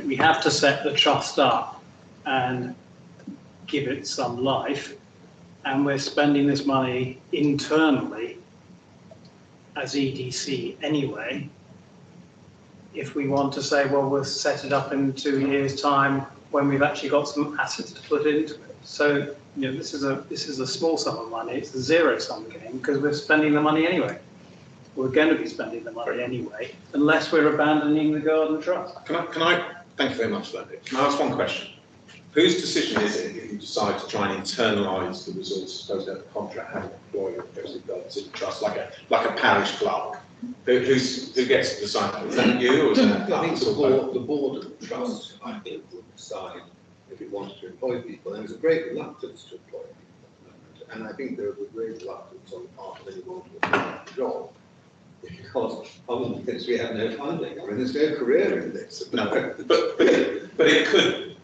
we have to set the trust up and give it some life, and we're spending this money internally as EDC anyway. If we want to say, well, we'll set it up in 2 years' time when we've actually got some assets to put into it. So this is a small sum of money. It's a zero-sum game because we're spending the money anyway. We're going to be spending the money anyway, unless we're abandoning the garden trust. Can I thank you very much for that, Nick. Can I ask one question? Whose decision is it if you decide to try and internalise the resources, suppose that the contract having employee goes to the trust, like a parish clerk? Who gets to decide that? Is that you or is that? I think the board of the trust, I think, would decide if it wants to employ people. And there's a great reluctance to employ people. And I think there is a great reluctance on the part of anyone to apply for a job. Because other than this, we have no funding. I mean, there's no career in this. No, but it could,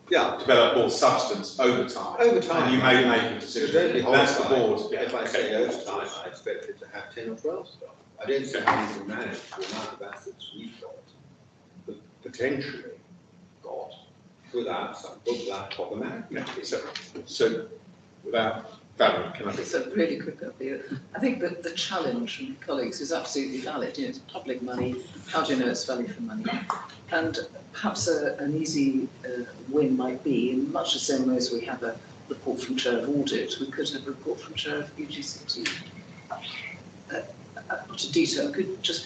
develop more substance over time. Over time. And you may make a decision. That's the board. Yeah. If I say over time, I expect it to have 10 or 12 staff. I don't see how you can manage the amount of assets we've got, but potentially got, without some problematic. Yeah. So without Valerie, can I? It's a really quick update. I think that the challenge from colleagues is absolutely valid. It's public money. How do you know it's value for money? And perhaps an easy win might be, in much the same way as we have a report from Chair of Audit, we could have a report from Chair of UGCT. Not a detail, could just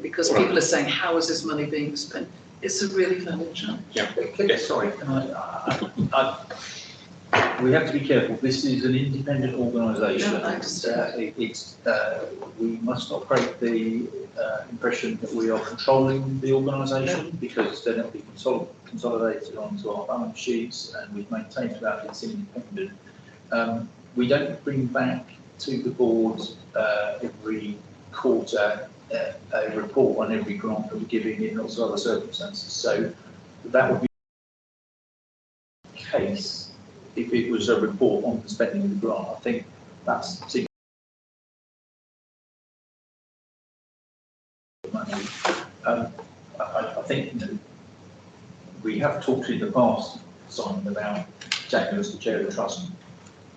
because people are saying, how is this money being spent? It's a really valid challenge. Yeah. Yes, sorry. We have to be careful. This is an independent organisation. Yeah, I understand. We must not create the impression that we are controlling the organisation, because then it'll be consolidated onto our balance sheets, and we've maintained that it's independent. We don't bring back to the board every quarter a report on every grant that we're giving in lots of other circumstances. So that would be the case if it was a report on the spending of the grant. I think that's money. I think we have talked in the past, Simon, about Jack as the chair of the trust,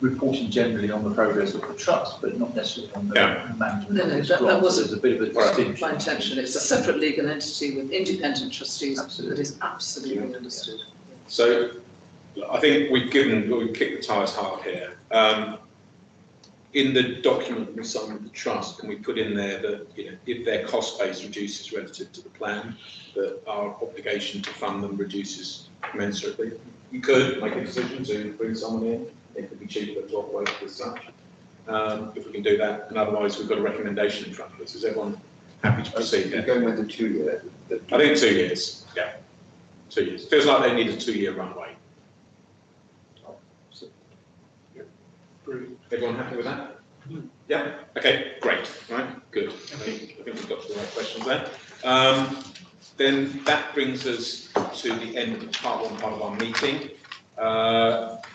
reporting generally on the progress of the trust, but not necessarily on the management. No, of that was There's a bit of a distinction. my intention. It's a separate legal entity with independent trustees. Absolutely. That is absolutely understood. So I think we've kicked the tyres hard here. In the document we signed with the trust, can we put in there that if their cost base reduces relative to the plan, that our obligation to fund them reduces commensurately? You could make a decision to bring someone in. It could be cheaper to operate as such. If we can do that, and otherwise we've got a recommendation in front of us. Is everyone happy to proceed? You're going with the 2 year. I think 2 years. Yeah, 2 years. Feels like they need a 2 year runway. Everyone happy with that? Yeah. Okay. Great. Right. Good. I think we've got to the right questions there. Then that brings us to the end of part one part of our meeting.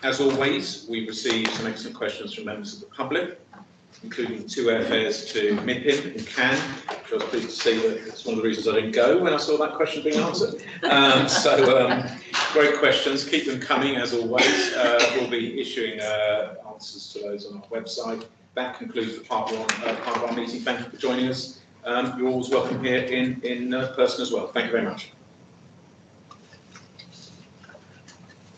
As always, we received some excellent questions from members of the public. including 2 airfares to MIPIM in Cannes, which I was pleased to see that it's one of the reasons I didn't go when I saw that question being answered. Great questions, keep them coming as always. We'll be issuing answers to those on our website. That concludes the part of our meeting. Thank you for joining us. You're always welcome here in person as well. Thank you very much.